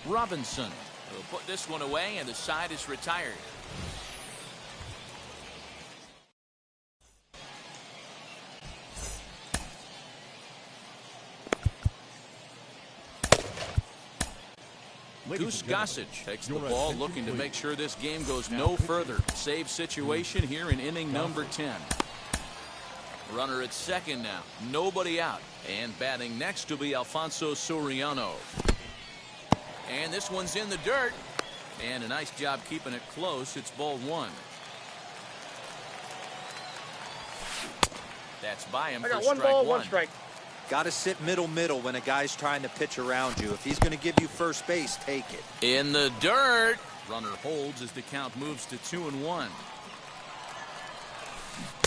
Robinson will put this one away, and the side is retired. Goose Gossage takes the ball, looking to make sure this game goes no further. Save situation here in inning number 10. Runner at second now. Nobody out. And batting next will be Alfonso Soriano. And this one's in the dirt. And a nice job keeping it close. It's ball 1. That's by him I for got 1 strike ball, 1. 1 strike. Got to sit middle when a guy's trying to pitch around you. If he's going to give you first base, take it. In the dirt. Runner holds as the count moves to 2-1.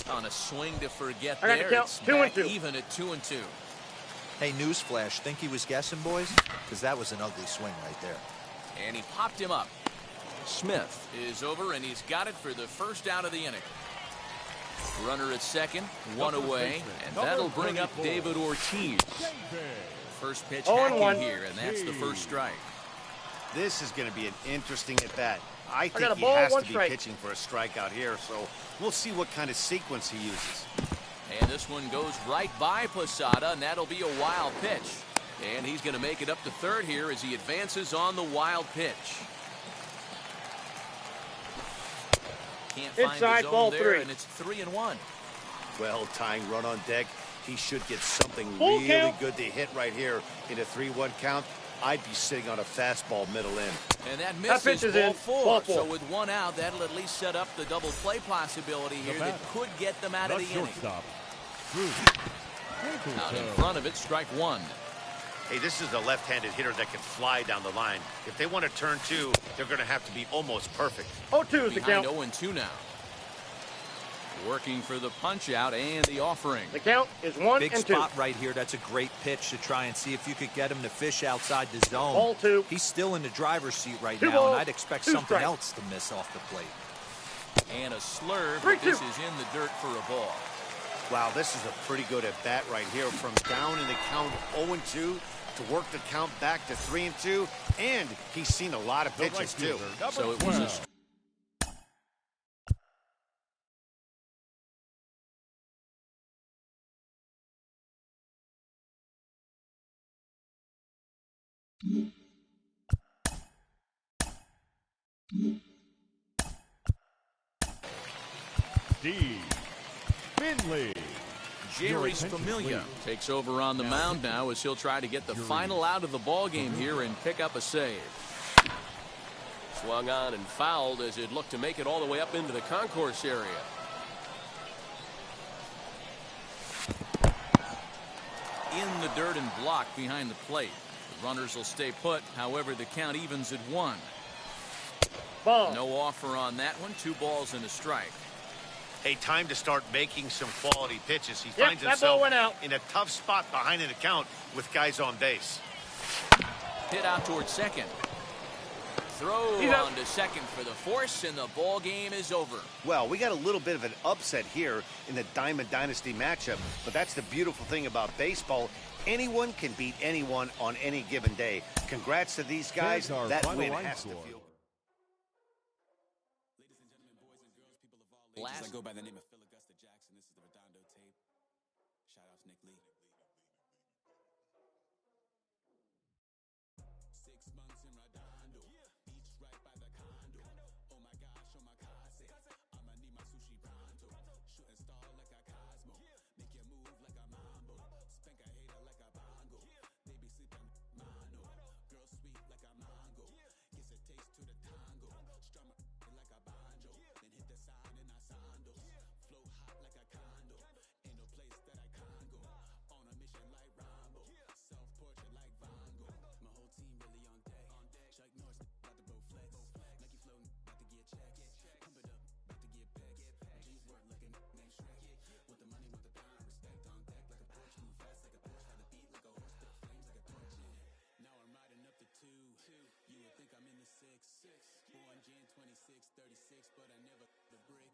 On a swing to forget I got there. to count It's 2 and back 2. even at 2-2. Hey, newsflash, think he was guessing, boys? Because that was an ugly swing right there. And he popped him up. Smith is over, and he's got it for the first out of the inning. Runner at second, 1 away, and that'll bring up David Ortiz. First pitch hacking here, and that's the first strike. This is going to be an interesting at-bat. I got think a he ball, has 1 to be strike. pitching for a strikeout here, so we'll see what kind of sequence he uses. And this one goes right by Posada, and that'll be a wild pitch. And he's going to make it up to third here as he advances on the wild pitch. Can't find Inside, his own ball there, 3. and it's 3-1. Well, tying run on deck. He should get something Full really count. good to hit right here in a 3-1 count. I'd be sitting on a fastball middle in. And that That pitch misses is ball in. 4. Ball 4. So with one out, that'll at least set up the double play possibility here that could get them out of the inning. Shortstop. Out in front of it, strike 1. Hey, this is a left-handed hitter that can fly down the line. If they want to turn 2, they're going to have to be almost perfect. 0-2 is the Behind count. 0-2 now. Working for the punch out and the offering. The count is 1 Big and 2. spot right here. That's a great pitch to try and see if you could get him to fish outside the zone. Ball 2. He's still in the driver's seat right 2 now, balls, and I'd expect 2 something strikes. else to miss off the plate. And a slurve, 3-2. but this is in the dirt for a ball. Wow, this is a pretty good at-bat right here. From down in the count 0-2 to work the count back to 3-2. And he's seen a lot of pitches, too. So it was a D. Finley. Jerry's Familia takes over on the mound now as he'll try to get the final out of the ball game here and pick up a save. Swung on and fouled as it looked to make it all the way up into the concourse area. In the dirt and blocked behind the plate. The runners will stay put. However, the count evens at 1. Ball. No offer on that one. 2 balls and a strike. Hey, time to start making some quality pitches. He Yep, finds that himself ball went out. in a tough spot behind an account with guys on base. Hit out towards second. Throw He's out. on to second for the force, and the ball game is over. Well, we got a little bit of an upset here in the Diamond Dynasty matchup, but that's the beautiful thing about baseball. Anyone can beat anyone on any given day. Congrats to these guys. Here's our That final win line has to score. feel. Last I go by the name of Phil Augusta Jackson. This is the Redondo tape. Shout out to Nick Lee. 6 months in Redondo. Beach right by the condo. Oh my gosh, oh my casa. I'ma need my sushi pronto. Shooting star like a Cosmo. Make you move like a mambo. Spank a hater like a bongo. They be sleeping mono. Girl sweet like a mango. Gets a taste to the tango. Strummer like a banjo. Then hit the sign and I sando. Flow hot like a condo. Ain't no place that I can't go. On a mission like Rambo. Self-portrait like Van Gogh. My whole team really on deck. Chuck Norris about to blow flex. Nike flow about to get checks. Pump it up, about to get pecs. G's work like a name Shrek. Want the money, want the power, respect on deck like a Porsche. Move fast like a Porsche. Had the beat like a horse, spit flames like a torch. Now I'm riding up to 2. You would think I'm in the 6. Born Jan 26, 36, but I never the brick.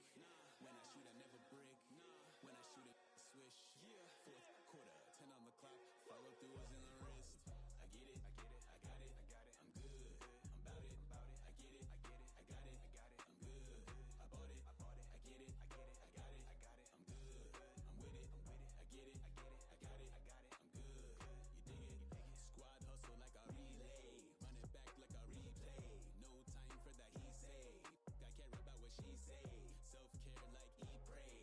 When I shoot, I never break. When I shoot it, swish. Fourth quarter, 10 on the clock. Follow through is in the wrist. I get it, I got it. I'm good, I'm about it. I get it, I got it. I'm good, I bought it. I get it, I got it. I'm good, I'm with it. I get it, I got it. I'm good, you dig it. Squad hustle like a relay. Run it back like a replay. No time for that he say. I care about what she say. Self-care like eat, pray.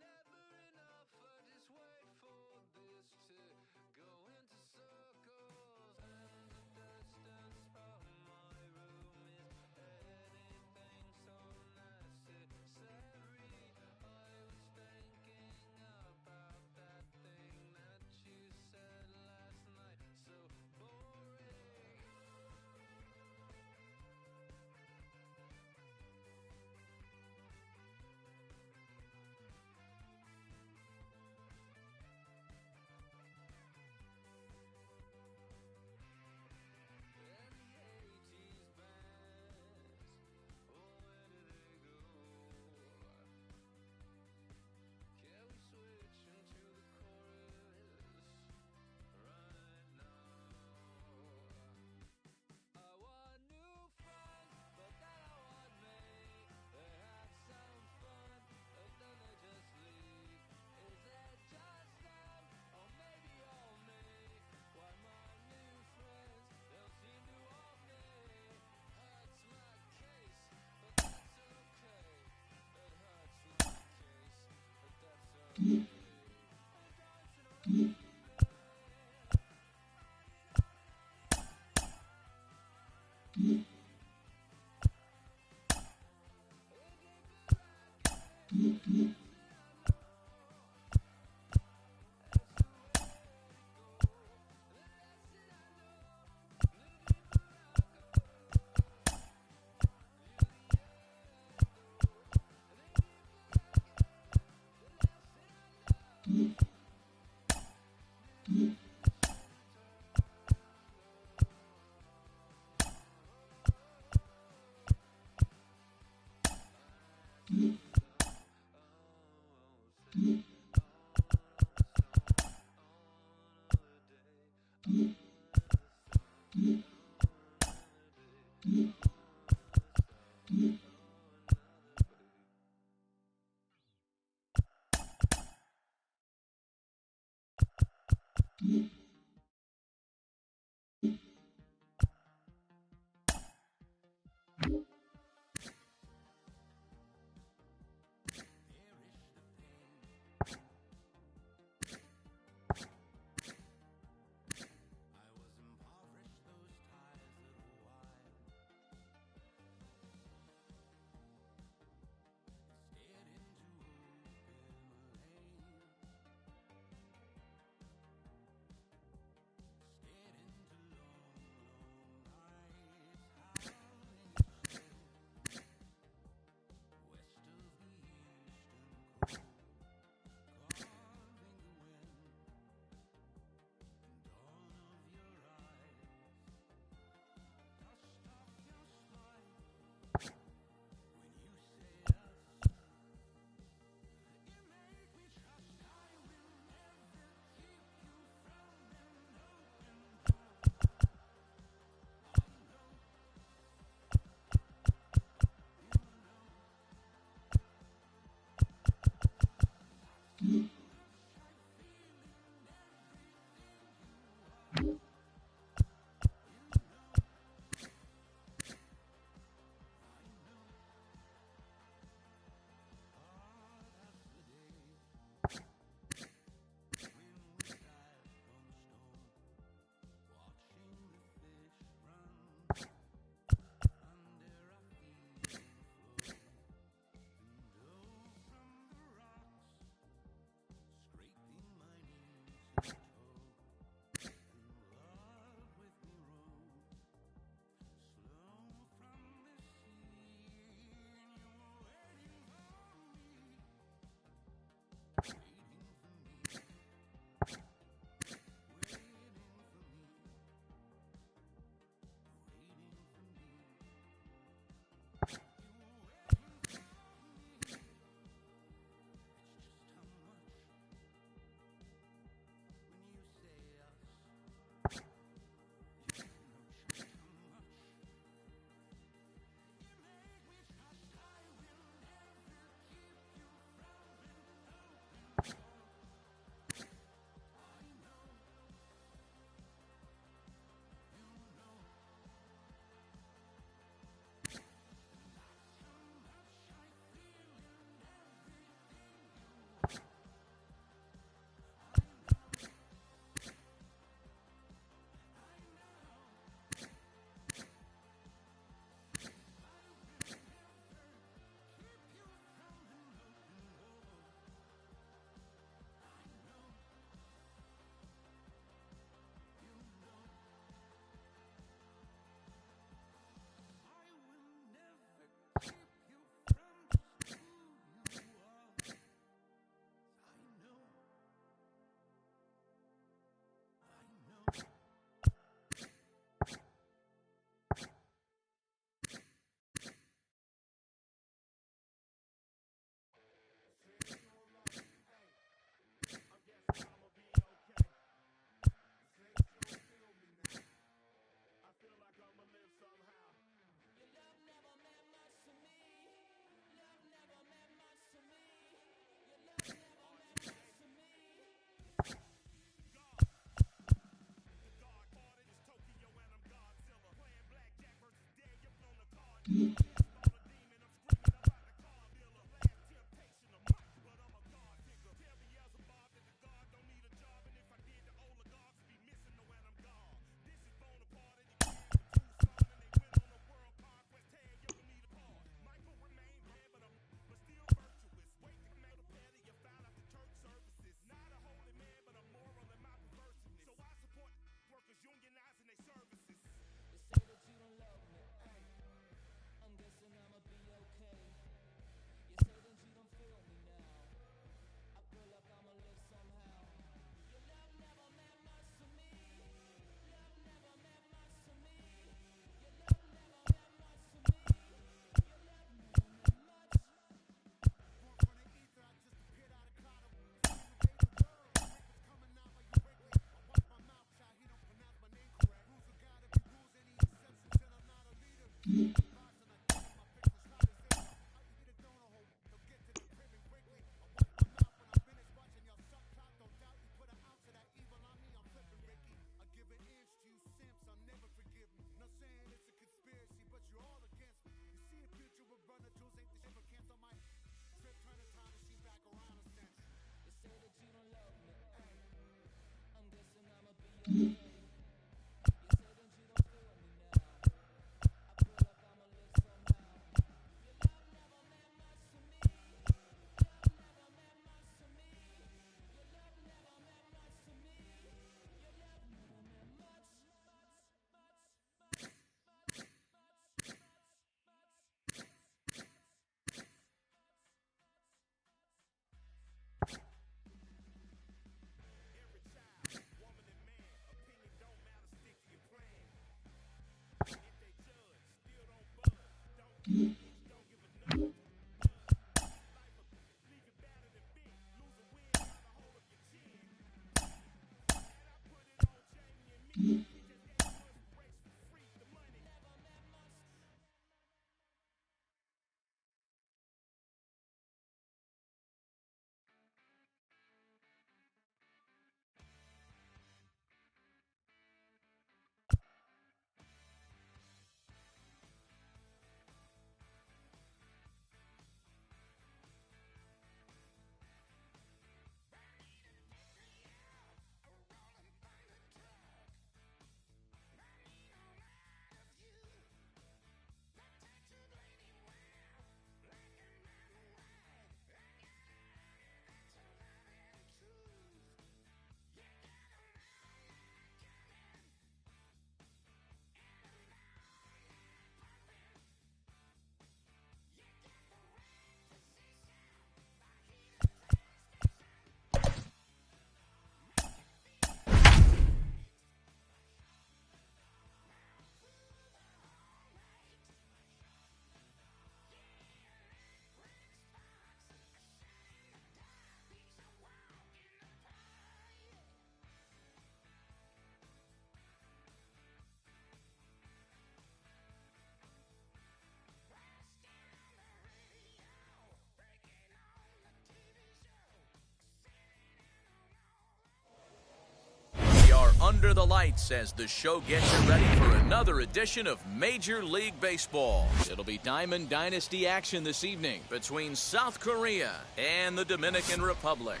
Under the lights as the show gets you ready for another edition of Major League Baseball. It'll be Diamond Dynasty action this evening between South Korea and the Dominican Republic.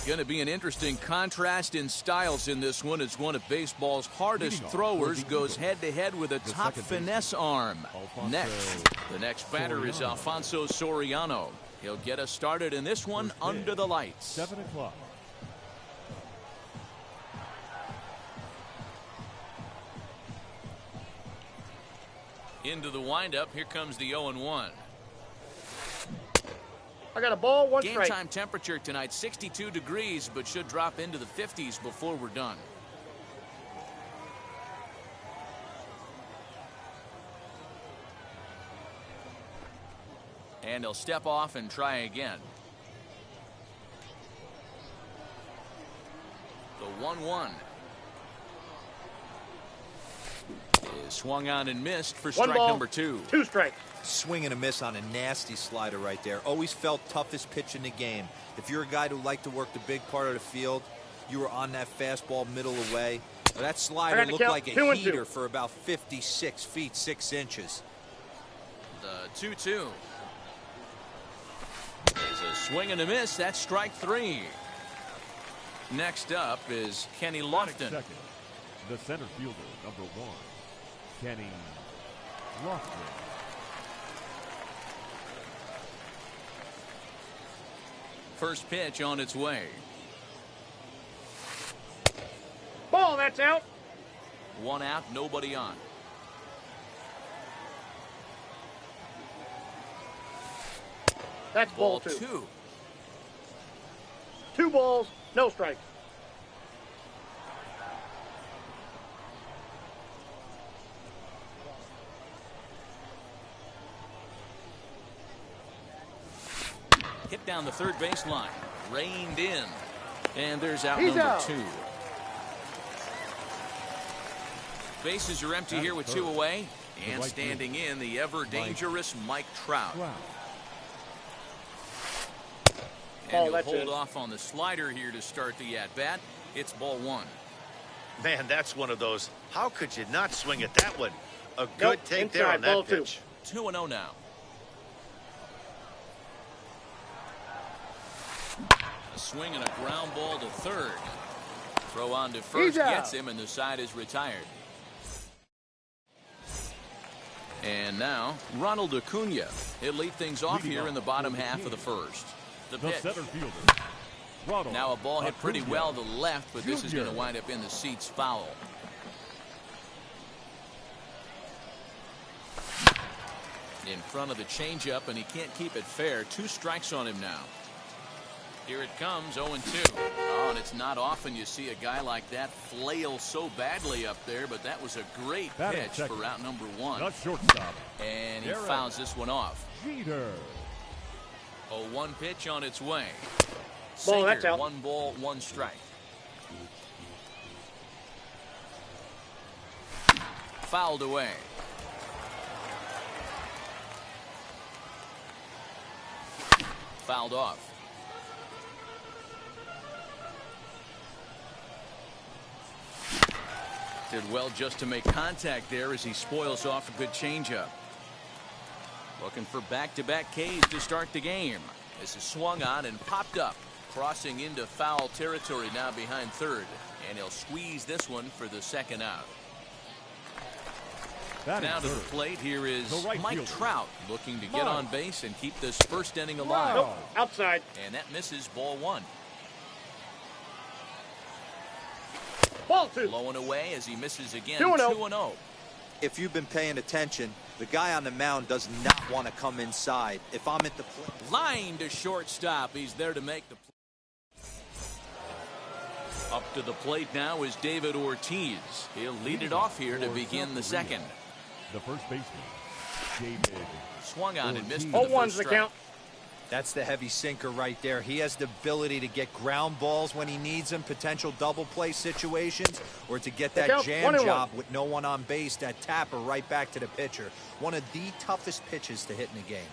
Going to be an interesting contrast in styles in this one as one of baseball's hardest throwers goes head-to-head with a top finesse arm. The next batter is Alfonso Soriano. He'll get us started in this one under the lights. 7 o'clock. Into the windup, here comes the 0-1. I got a ball, one Game strike. time temperature tonight, 62 degrees, but should drop into the 50s before we're done. And he'll step off and try again. The 1-1. Is swung on and missed for strike number 2. 2 strikes. Swing and a miss on a nasty slider right there. Always felt toughest pitch in the game. If you're a guy who liked to work the big part of the field, you were on that fastball middle away. That slider looked like a heater for about 56 feet 6 inches. The 2-2. Is a swing and a miss. That's strike 3. Next up is Kenny Lofton. Second, the center fielder, number 1, Kenny Lofton. First pitch on its way. Ball, that's out. 1 out, nobody on. That's ball 2. 2. 2 balls, no strikes. Hit down the third baseline. Reined in. And there's out He's number out. 2. Bases are empty here with 2 away. And standing in the ever-dangerous Mike Trout. And he'll hold off on the slider here to start the at-bat. It's ball 1. Man, that's one of those. How could you not swing at that one? A good take there on that pitch. 2-0 now. A swing and a ground ball to third. Throw on to first gets him, and the side is retired. And now, Ronald Acuna. He'll lead things off here in the bottom half of the first. The pitch. center fielder, Ronald Now a ball hit pretty Acuna well to the left, but this is Jr. going to wind up in the seats foul. In front of the changeup, and he can't keep it fair. 2 strikes on him now. Here it comes, 0-2. Oh, and it's not often you see a guy like that flail so badly up there, but that was a great Batting pitch second. for out number 1. Not shortstop. And he Aaron fouls this one off. Jeter. 0-1 pitch on its way. Ball, that's Sager, out. 1 ball, 1 strike. Fouled away. Fouled off. Did well just to make contact there as he spoils off a good changeup. Looking for back-to-back Ks to start the game. This is swung on and popped up, crossing into foul territory now behind third, and he'll squeeze this one for the second out. Now to the plate, here is Mike fielder. Trout looking to get on base and keep this first inning alive. Nope, outside. And that misses, ball 1. Ball 2. Blowing away as he misses again, 2-0. 2-0. If you've been paying attention, the guy on the mound does not want to come inside. If I'm at the plate. Line to shortstop. He's there to make the play. Up to the plate now is David Ortiz. He'll lead it off here to begin the second. The first baseman, David. Swung on and missed Ortiz. for the 0-1's first the strike. count. That's the heavy sinker right there. He has the ability to get ground balls when he needs them, potential double play situations, or to get that jam 1-1. job with no one on base, that tapper right back to the pitcher. One of the toughest pitches to hit in the game.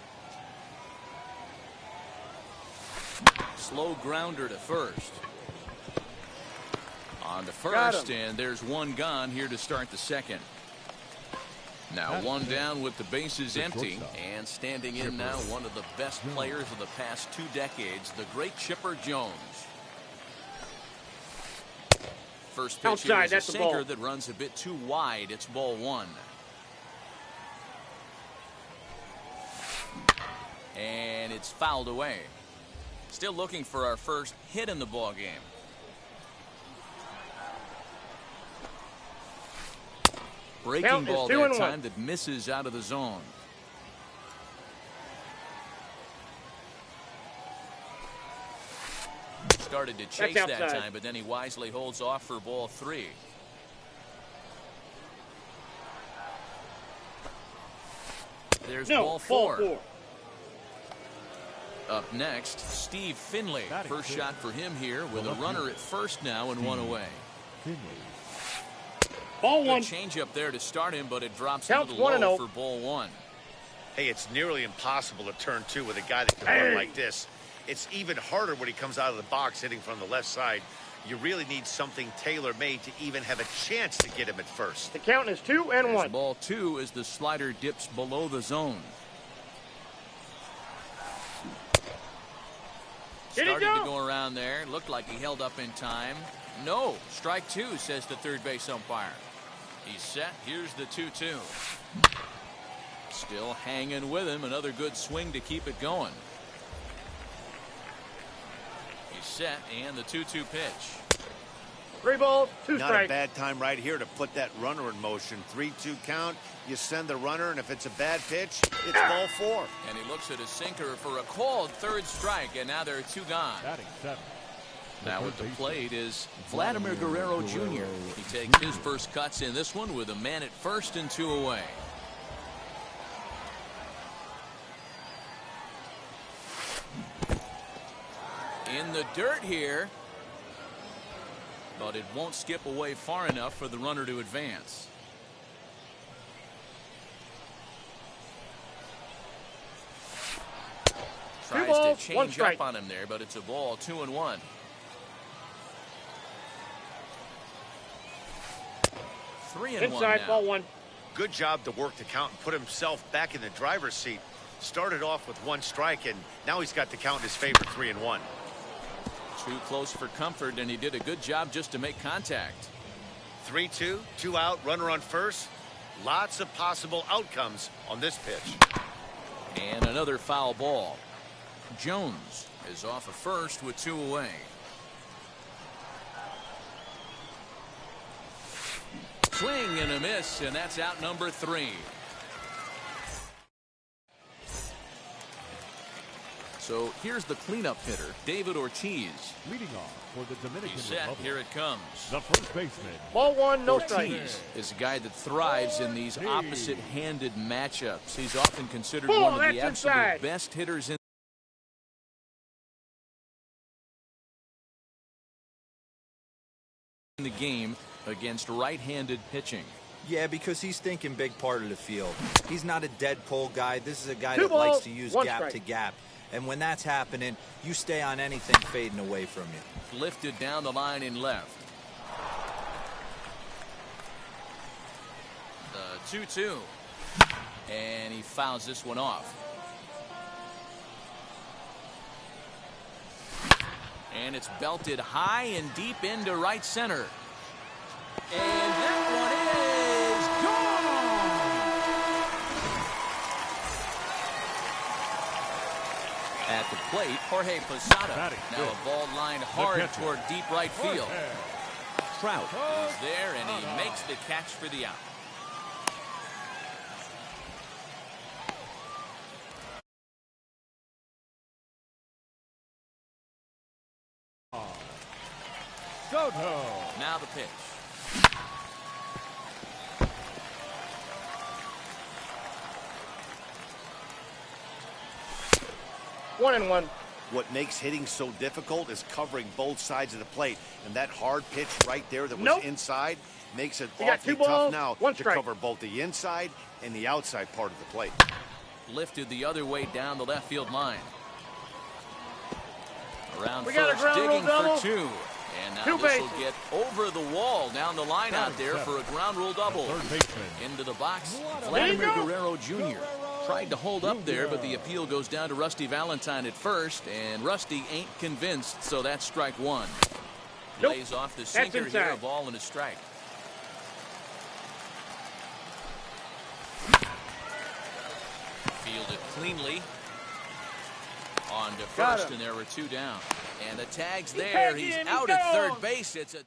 Slow grounder to first. On to Got first, him. and there's one gone here to start the second. Now one down with the bases empty, and standing in now one of the best players of the past 2 decades, the great Chipper Jones. First pitch here Outside, is a that's a sinker ball. that runs a bit too wide. It's ball 1. And it's fouled away. Still looking for our first hit in the ball game. Breaking Count is ball 2-1. that time that misses out of the zone. Started to chase that outside. time, but then he wisely holds off for ball 3. There's ball 4. Ball 4. Up next, Steve Finley. Batting First fifth. shot for him here with a left runner fielder. at first now and 1 away. Finley. Ball Good 1. change up there to start him, but it drops Counts a little 1-0. low for ball 1. Hey, it's nearly impossible to turn 2 with a guy that can run like this. It's even harder when he comes out of the box hitting from the left side. You really need something tailor-made to even have a chance to get him at first. The count is 2-1. Ball 2 as the slider dips below the zone. Did he Started go? to go around there. Looked like he held up in time. No. Strike 2, says the third base umpire. He's set. Here's the 2-2. Still hanging with him. Another good swing to keep it going. He's set, and the 2-2 pitch. 3 balls, 2 Not strikes. a bad time right here to put that runner in motion. 3-2 count. You send the runner, and if it's a bad pitch, it's ball 4. And he looks at his sinker for a called third strike, and now there are 2 gone. Batting 7. Now at the plate is Vladimir Guerrero Jr. He takes his first cuts in this one with a man at first and 2 away. In the dirt here, but it won't skip away far enough for the runner to advance. Tries balls, to 1 change strike. up on him there, but it's a ball, 2-1. 3-1 Inside, now. ball 1. Good job to work the count and put himself back in the driver's seat. Started off with 1 strike, and now he's got the count in his favor, 3-1. Too close for comfort, and he did a good job just to make contact. 3-2, 2 out, runner on first. Lots of possible outcomes on this pitch. And another foul ball. Jones is off of first with 2 away. Swing and a miss, and that's out number 3. So here's the cleanup hitter, David Ortiz. Leading off for the Dominican He's set. Republic, Here it comes. the first baseman. Ball 1, no strike. Ortiz is a guy that thrives in these opposite-handed matchups. He's often considered Ball, one of the that's absolute inside. best hitters in the game against right-handed pitching. Yeah, because he's thinking big part of the field. He's not a dead pull guy. This is a guy 2 that likes balls, to use 1 gap strike. to gap. And when that's happening, you stay on anything fading away from you. Lifted down the line in left. The 2-2. And he fouls this one off. And it's belted high and deep into right center. And that one is gone! At the plate, Jorge Posada. Batting Now good. a ball lined hard catcher. toward deep right field. Trout. Is there, and he makes the catch for the out. Soto. Now the pitch. One and one. What makes hitting so difficult is covering both sides of the plate. And that hard pitch right there that was Nope. inside makes it You got awfully 2 tough balls, now 1 to strike. cover both the inside and the outside part of the plate. Lifted the other way down the left field line. Around We got a first, ground rule digging double. for 2. And now 2 this will bases. get over the wall down the line out there for a ground rule double. Third baseman. Into the box, There Vladimir you go. Guerrero Jr. Tried to hold up there, but the appeal goes down to Rusty Valentine at first, and Rusty ain't convinced, so that's strike 1. Nope. Lays off the That's sinker here, inside. a ball and a strike. Fielded cleanly. On to Got first, him. and there were 2 down. And the tag's He there. tagged He's in, he's out at gone. third base. It's a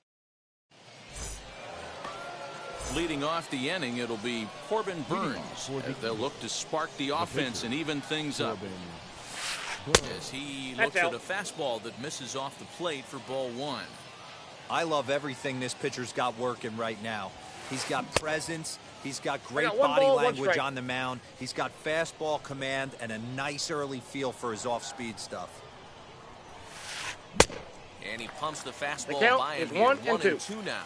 leading off the inning. It'll be Corbin Burns as they'll look to spark the offense and even things up. As he That's looks at out. a fastball that misses off the plate for ball 1. I love everything this pitcher's got working right now. He's got presence. He's got great got 1 body ball, 1 language strike. on the mound. He's got fastball command and a nice early feel for his off-speed stuff. And he pumps the fastball count by him is here. 1 1 and 2. and 2 now.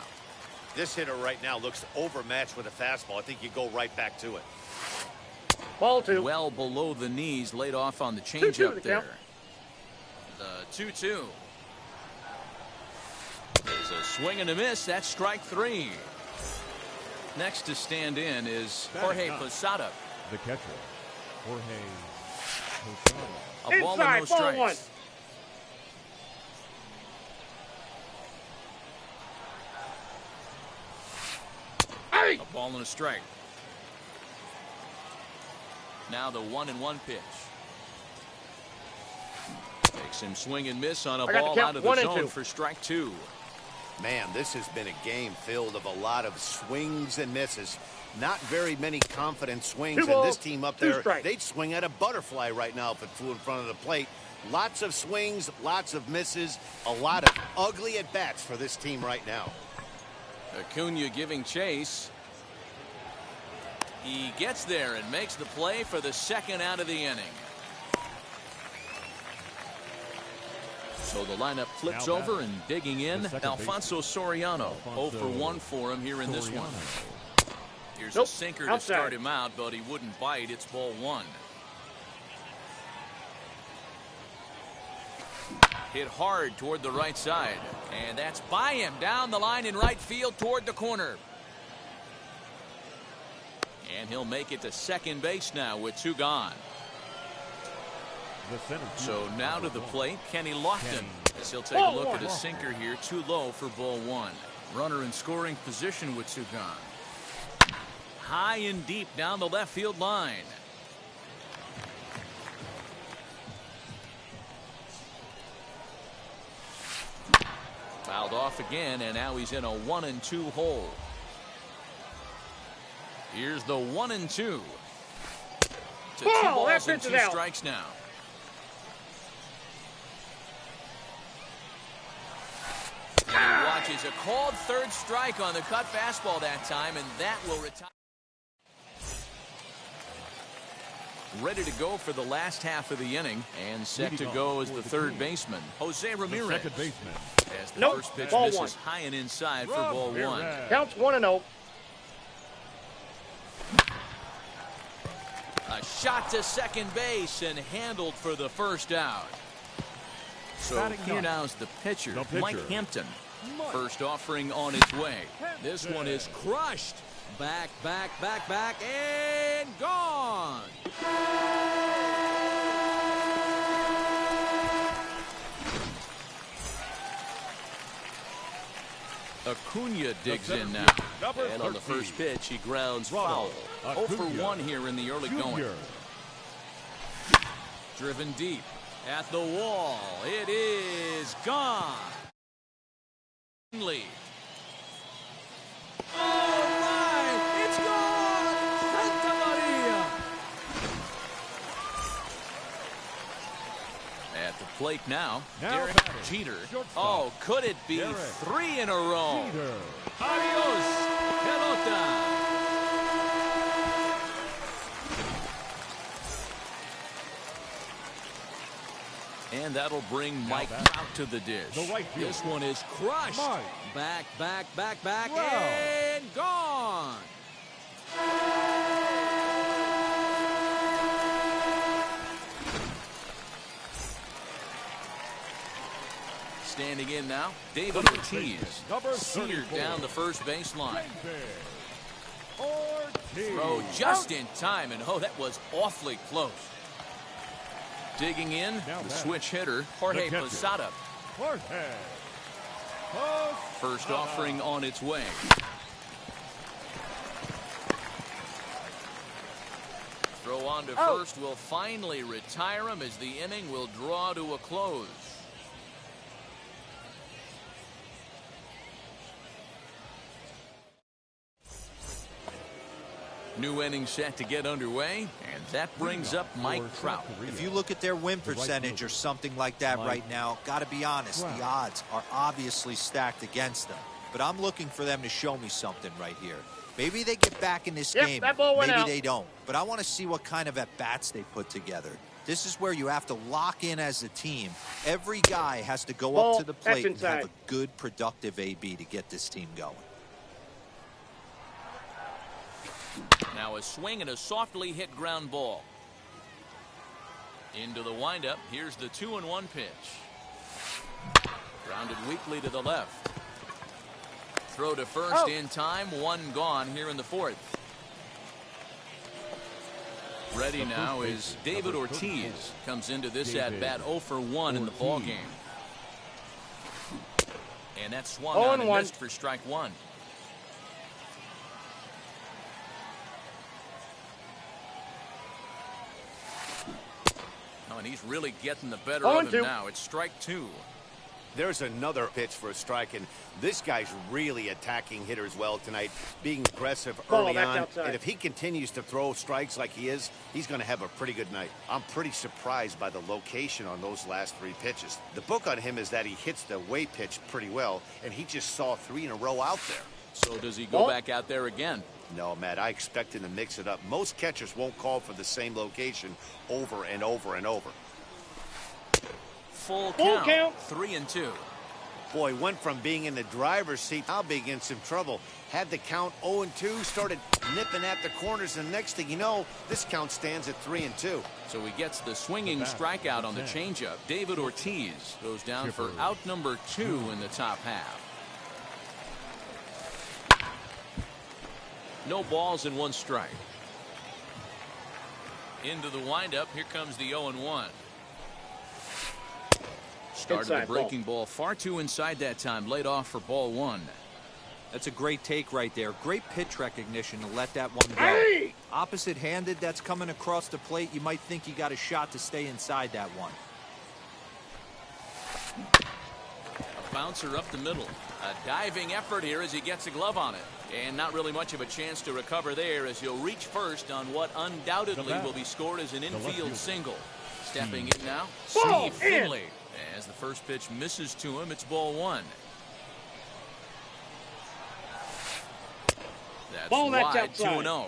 This hitter right now looks overmatched with a fastball. I think you go right back to it. Ball 2. Well below the knees, laid off on the 2-2 changeup the there. count. The 2-2. There's a swing and a miss. That's strike 3. Next to stand in is Jorge Posada. The catcher, Jorge Posada. A ball and no Inside, ball 1. strikes. Hey! A ball and a strike. Now the 1-1 pitch. Makes him swing and miss on a I got the ball count, out of the 1 and zone 2. for strike 2. Man, this has been a game filled of a lot of swings and misses. Not very many confident swings, 2 and balls, this team up 2 there, strikes. they'd swing at a butterfly right now if it flew in front of the plate. Lots of swings, lots of misses, a lot of ugly at-bats for this team right now. Acuna giving chase. He gets there and makes the play for the 2nd out of the inning. So the lineup flips Now over and digging in, the second Alfonso Soriano. 0 for 1 for him here in this one. Here's a Nope, sinker to outside. start him out, but he wouldn't bite. It's ball 1. Hit hard toward the right side, and that's by him down the line in right field toward the corner. And he'll make it to second base now with 2 gone. The center So fielder, now to number the 1, plate, Kenny Lofton. As he'll take a look at his sinker here, too low for ball one. Runner in scoring position with two gone. High and deep down the left field line. Fouled off again, and now he's in a 1-2 hole. Here's the 1-2. To two balls and two strikes now. And he watches a called third strike on the cut fastball that time, and that will retire. Ready to go for the last half of the inning, and set to go as the third baseman, Jose Ramirez. Second baseman. As the first pitch misses high and inside for ball one. Counts 1-0. A shot to second base and handled for the first out. So here now's the pitcher, Mike Hampton. First offering on its way. This one is crushed. Back, and gone. Acuna digs in now. And on the first pitch, he grounds foul. 0 for 1 here in the early going. Driven deep at the wall. It is gone. Lead. Oh my! It's gone! Santa Maria! At the plate now, Derek Jeter. Oh, could it be 3 in a row? Adios, pelota. And that'll bring Mike Trout to the dish. This one is crushed. Back, and gone. Standing in now, David Ortiz. Seared down the first baseline. Throw just in time, and oh, that was awfully close. Digging in, the switch hitter, Jorge Posada. First offering on its way. Throw on to first will finally retire him as the inning will draw to a close. New inning set to get underway, and that brings up Mike Trout. If you look at their win percentage or something like that right now, got to be honest, the odds are obviously stacked against them. But I'm looking for them to show me something right here. Maybe they get back in this game. Maybe they don't. But I want to see what kind of at-bats they put together. This is where you have to lock in as a team. Every guy has to go up to the plate and have a good, productive AB to get this team going. Now a swing and a softly hit ground ball. Into the windup. Here's the 2-1 pitch. Grounded weakly to the left. Throw to first in time. One gone here in the fourth. Ready now is David Ortiz. Comes into this at-bat 0 for 1 in the ball game. And that swung on and missed for strike one. And he's really getting the better of him now. It's strike two. There's another pitch for a strike, and this guy's really attacking hitters well tonight, being aggressive early on. And if he continues to throw strikes like he is, he's going to have a pretty good night. I'm pretty surprised by the location on those last 3 pitches. The book on him is that he hits the way pitch pretty well, and he just saw 3 in a row out there. So does he go back out there again? No, Matt, I expect him to mix it up. Most catchers won't call for the same location over and over and over. Full count. 3-2. Boy, went from being in the driver's seat, now being in some trouble. Had the count 0-2, started nipping at the corners, and next thing you know, this count stands at 3-2. So he gets the swinging strikeout on the changeup. David Ortiz goes down for out number 2 in the top half. No balls and 1 strike. Into the windup. Here comes the 0-1. Started the Inside breaking ball far too inside that time. Laid off for ball one. That's a great take right there. Great pitch recognition to let that one go. Hey! Opposite-handed, that's coming across the plate. You might think you got a shot to stay inside that one. A bouncer up the middle. A diving effort here as he gets a glove on it. And not really much of a chance to recover there as he'll reach first on what undoubtedly will be scored as an infield single. Stepping in now, Ball Steve Finley. As the first pitch misses to him, it's ball one. That's Ball, that's wide, outside. 2-0.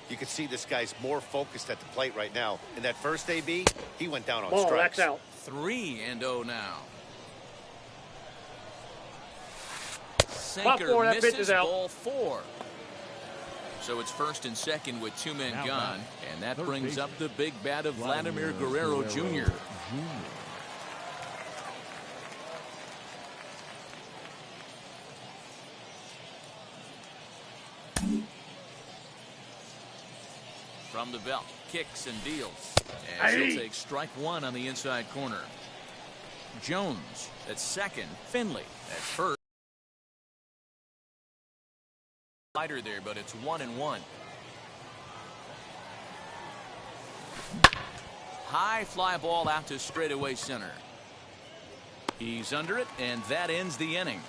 You can see this guy's more focused at the plate right now. In that first AB, he went down on Ball, strikes. that's out. 3-0 now. Ball Sinker four, that pitch misses, is out. ball four. So it's first and second with two men Now gone. back. And that Third brings up baseman. the big bat of Vladimir Guerrero Jr. From the belt, kicks and deals. As he'll take strike one on the inside corner. Jones at second, Finley at first. Slider there, but it's 1-1. High fly ball out to straightaway center. He's under it, and that ends the inning.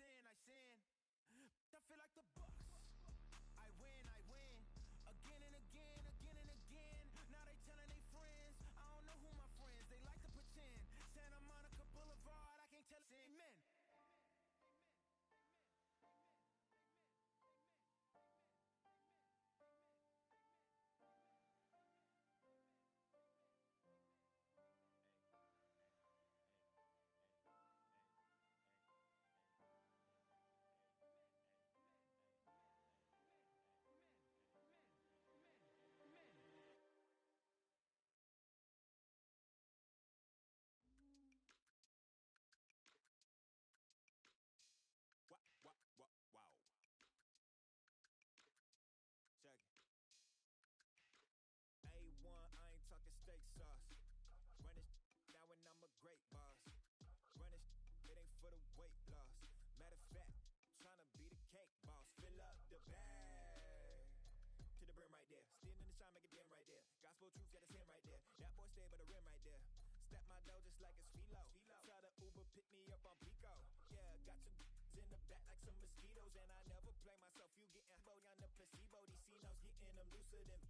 sin, I sin. I feel like the Bucks. I win, again and again, again and again. Now they telling their friends, I don't know who my friends, they like to pretend. Santa Monica Boulevard, I can't tell amen. Wow. Check it. A1, I ain't talking steak sauce. Run this now and I'm a great boss. Run this, it ain't for the weight loss. Matter of fact, tryna be the cake boss. Fill up the bag to the brim right there. Still in the shine, make it dim right there. Gospel truth, got his him right there. That boy stay by the rim right there. Step my dough just like it's philo. Tell the Uber pick me up on Pico. Yeah, got some in the back like some mosquitoes. And I never play myself. You getting bold on the placebo. These C-notes getting them looser than